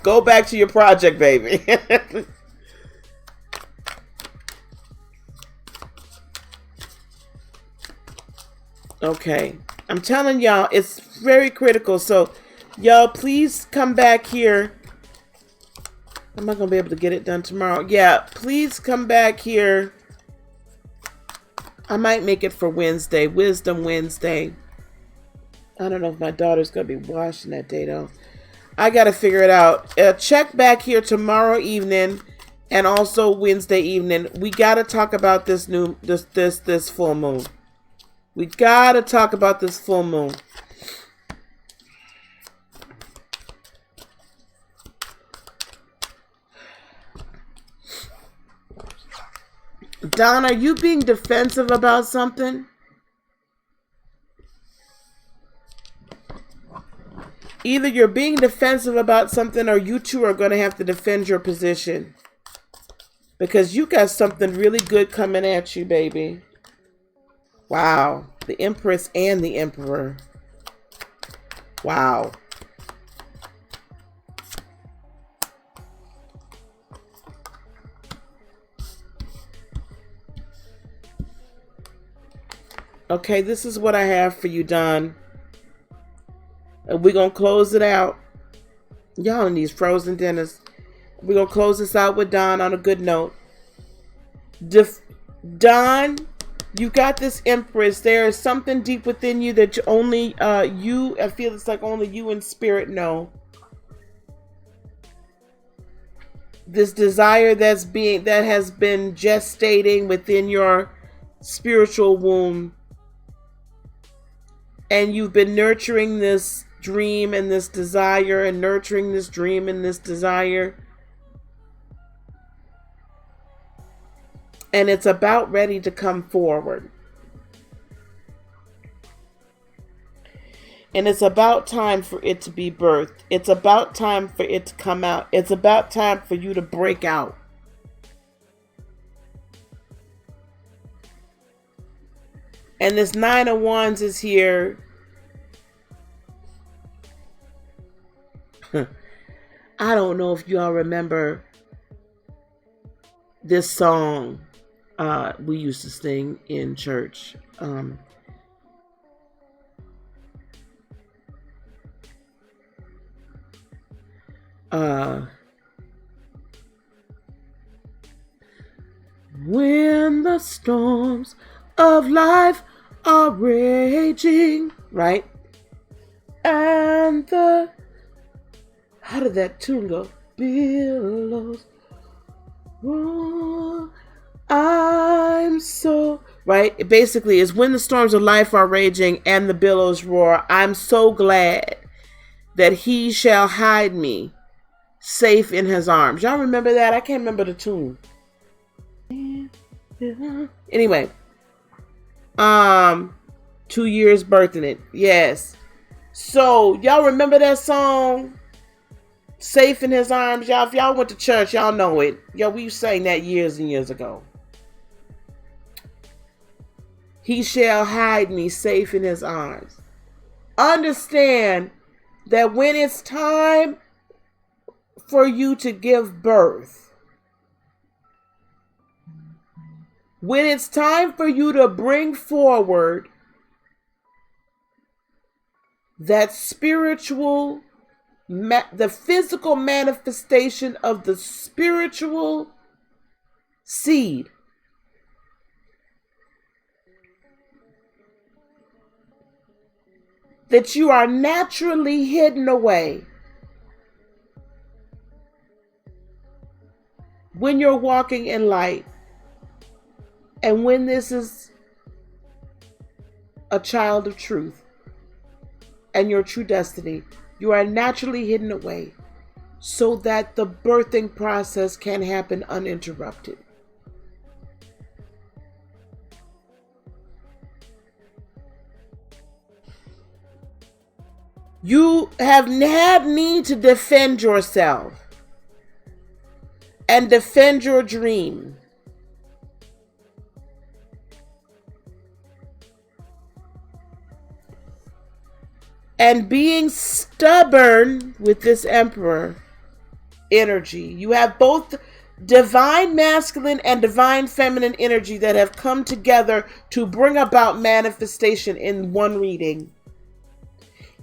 Go back to your project, baby. Okay, I'm telling y'all, it's very critical. So, y'all, please come back here. I'm not gonna be able to get it done tomorrow. Yeah, please come back here. I might make it for Wednesday, Wisdom Wednesday. I don't know if my daughter's gonna be washing that day though. I gotta figure it out. Check back here tomorrow evening and also Wednesday evening. We gotta talk about this full moon. We gotta talk about this full moon. Don, are you being defensive about something? Either you're being defensive about something or you two are going to have to defend your position. Because you got something really good coming at you, baby. Wow. The Empress and the Emperor. Wow. Okay, this is what I have for you, Don. And we're going to close it out. Y'all in these frozen dinners. We're going to close this out with Don on a good note. Don, you got this, Empress. There is something deep within you that only you, I feel it's like only you in spirit know. This desire that has been gestating within your spiritual womb. And you've been nurturing this dream and this desire and nurturing this dream and this desire. And it's about ready to come forward. And it's about time for it to be birthed. It's about time for it to come out. It's about time for you to break out. And this Nine of Wands is here. I don't know if y'all remember this song we used to sing in church. When the storms of life are raging, right? And how did that tune go? Billows roar, I'm so, right? It basically is when the storms of life are raging and the billows roar, I'm so glad that he shall hide me safe in his arms. Y'all remember that? I can't remember the tune. Anyway, 2 years birthing it. Yes. So y'all remember that song? Safe in his arms. Y'all, if y'all went to church, y'all know it. Yo, we sang that years and years ago. He shall hide me safe in his arms. Understand that when it's time for you to give birth, when it's time for you to bring forward that spiritual, the physical manifestation of the spiritual seed, that you are naturally hidden away when you're walking in light. And when this is a child of truth and your true destiny, you are naturally hidden away so that the birthing process can happen uninterrupted. You have had need to defend yourself and defend your dream. And being stubborn with this Emperor energy. You have both divine masculine and divine feminine energy that have come together to bring about manifestation in one reading.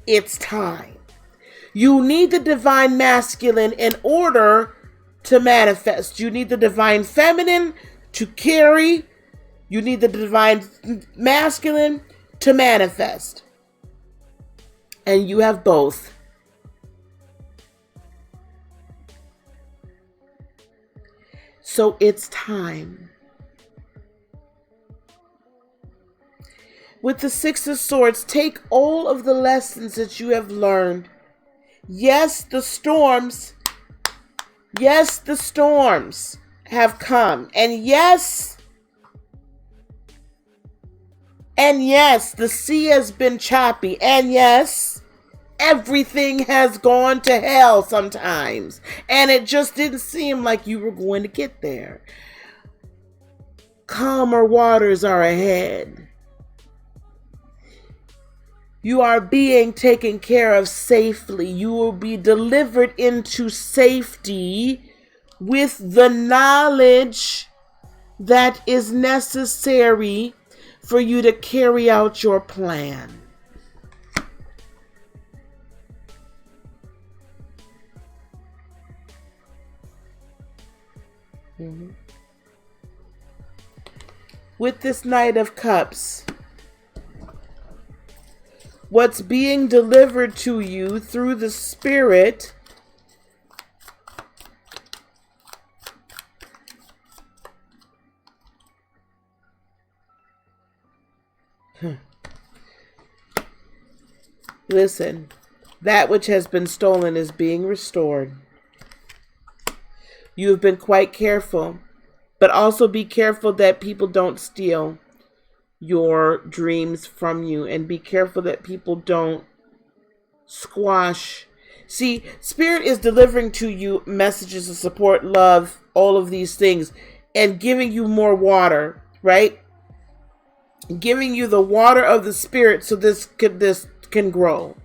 It's time. You need the divine masculine in order to manifest. You need the divine feminine to carry. You need the divine masculine to manifest. And you have both. So it's time. With the Six of Swords, take all of the lessons that you have learned. Yes, the storms have come. And yes, the sea has been choppy. And yes, everything has gone to hell sometimes. And it just didn't seem like you were going to get there. Calmer waters are ahead. You are being taken care of safely. You will be delivered into safety with the knowledge that is necessary for you to carry out your plan. With this Knight of Cups, what's being delivered to you through the Spirit listen, that which has been stolen is being restored. You have been quite careful, but also be careful that people don't steal your dreams from you, and be careful that people don't squash. See, Spirit is delivering to you messages of support, love, all of these things, and giving you more water, right? Giving you the water of the Spirit so this can grow.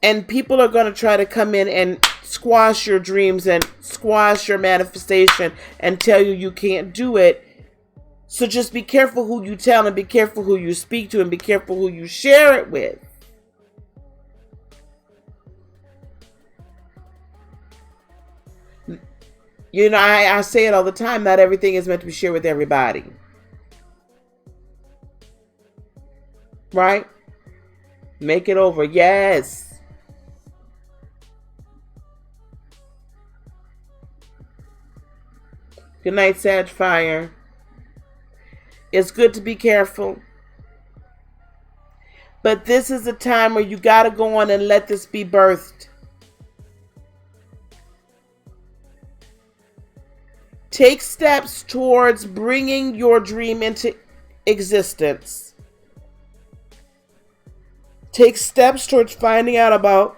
And people are going to try to come in and squash your dreams and squash your manifestation and tell you you can't do it. So just be careful who you tell, and be careful who you speak to, and be careful who you share it with. You know, I say it all the time, not everything is meant to be shared with everybody. Right? Make it over. Yes. Good night, Sag Fire. It's good to be careful. But this is a time where you got to go on and let this be birthed. Take steps towards bringing your dream into existence. Take steps towards finding out about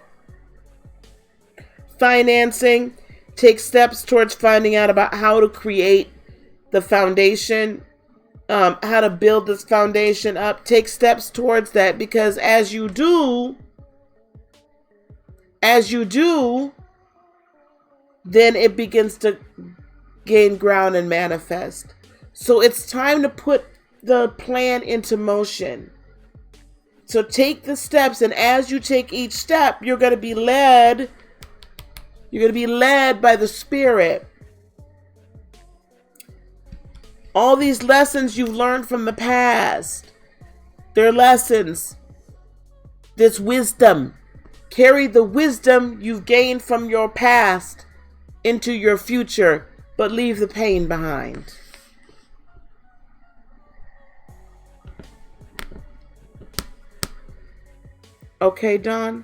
financing. Take steps towards finding out about how to create the foundation, how to build this foundation up. Take steps towards that, because as you do, then it begins to gain ground and manifest. So it's time to put the plan into motion. So take the steps, and as you take each step, you're going to be led. You're going to be led by the Spirit. All these lessons you've learned from the past, they're lessons. This wisdom. Carry the wisdom you've gained from your past into your future, but leave the pain behind. Okay, Dawn?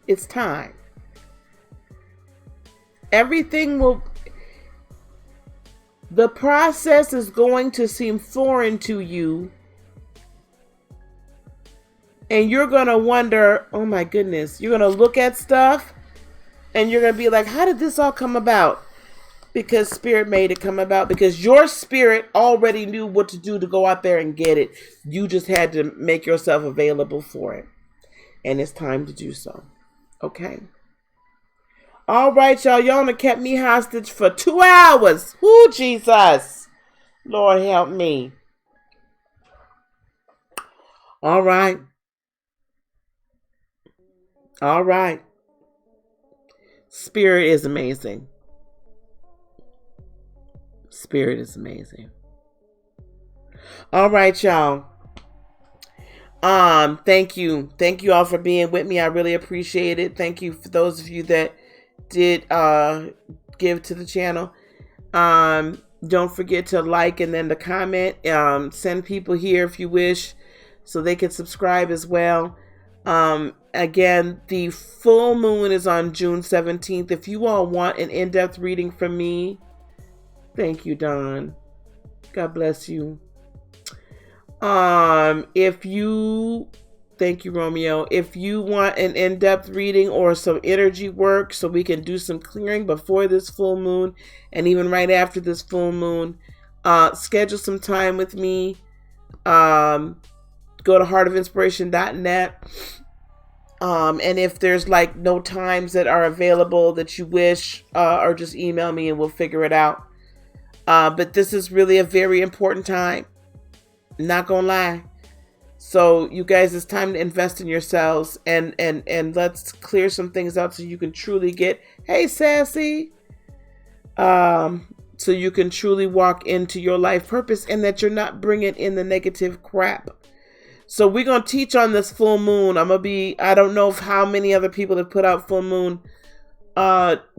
It's time. The process is going to seem foreign to you. And you're going to wonder, oh my goodness, you're going to look at stuff and you're going to be like, how did this all come about? Because Spirit made it come about, because your spirit already knew what to do to go out there and get it. You just had to make yourself available for it. And it's time to do so. Okay. All right, y'all. Y'all done kept me hostage for 2 hours. Woo, Jesus. Lord help me. All right. All right. Spirit is amazing. Spirit is amazing. All right, y'all. Thank you. Thank you all for being with me. I really appreciate it. Thank you for those of you that did give to the channel. Don't forget to like and then to comment. Send people here if you wish, so they can subscribe as well. Again, the full moon is on June 17th. If you all want an in-depth reading from me, thank you, Don. God bless you. Thank you, Romeo. If you want an in-depth reading or some energy work so we can do some clearing before this full moon and even right after this full moon, schedule some time with me. go to heartofinspiration.net. And if there's like no times that are available that you wish, or just email me and we'll figure it out. But this is really a very important time. Not gonna lie. So you guys, it's time to invest in yourselves and let's clear some things out so you can truly get, hey Sassy, so you can truly walk into your life purpose and that you're not bringing in the negative crap. So we're going to teach on this full moon. I don't know how many other people have put out full moon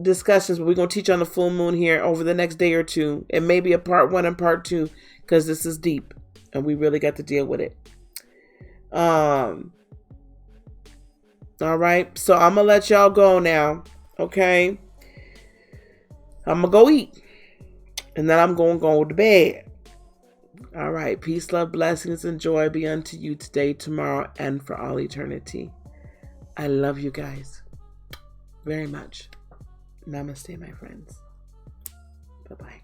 discussions, but we're going to teach on the full moon here over the next day or two. It may be a part 1 and part 2 because this is deep and we really got to deal with it. All right. So I'm going to let y'all go now. Okay. I'm going to go eat and then I'm going to go to bed. All right. Peace, love, blessings, and joy be unto you today, tomorrow, and for all eternity. I love you guys very much. Namaste, my friends. Bye-bye.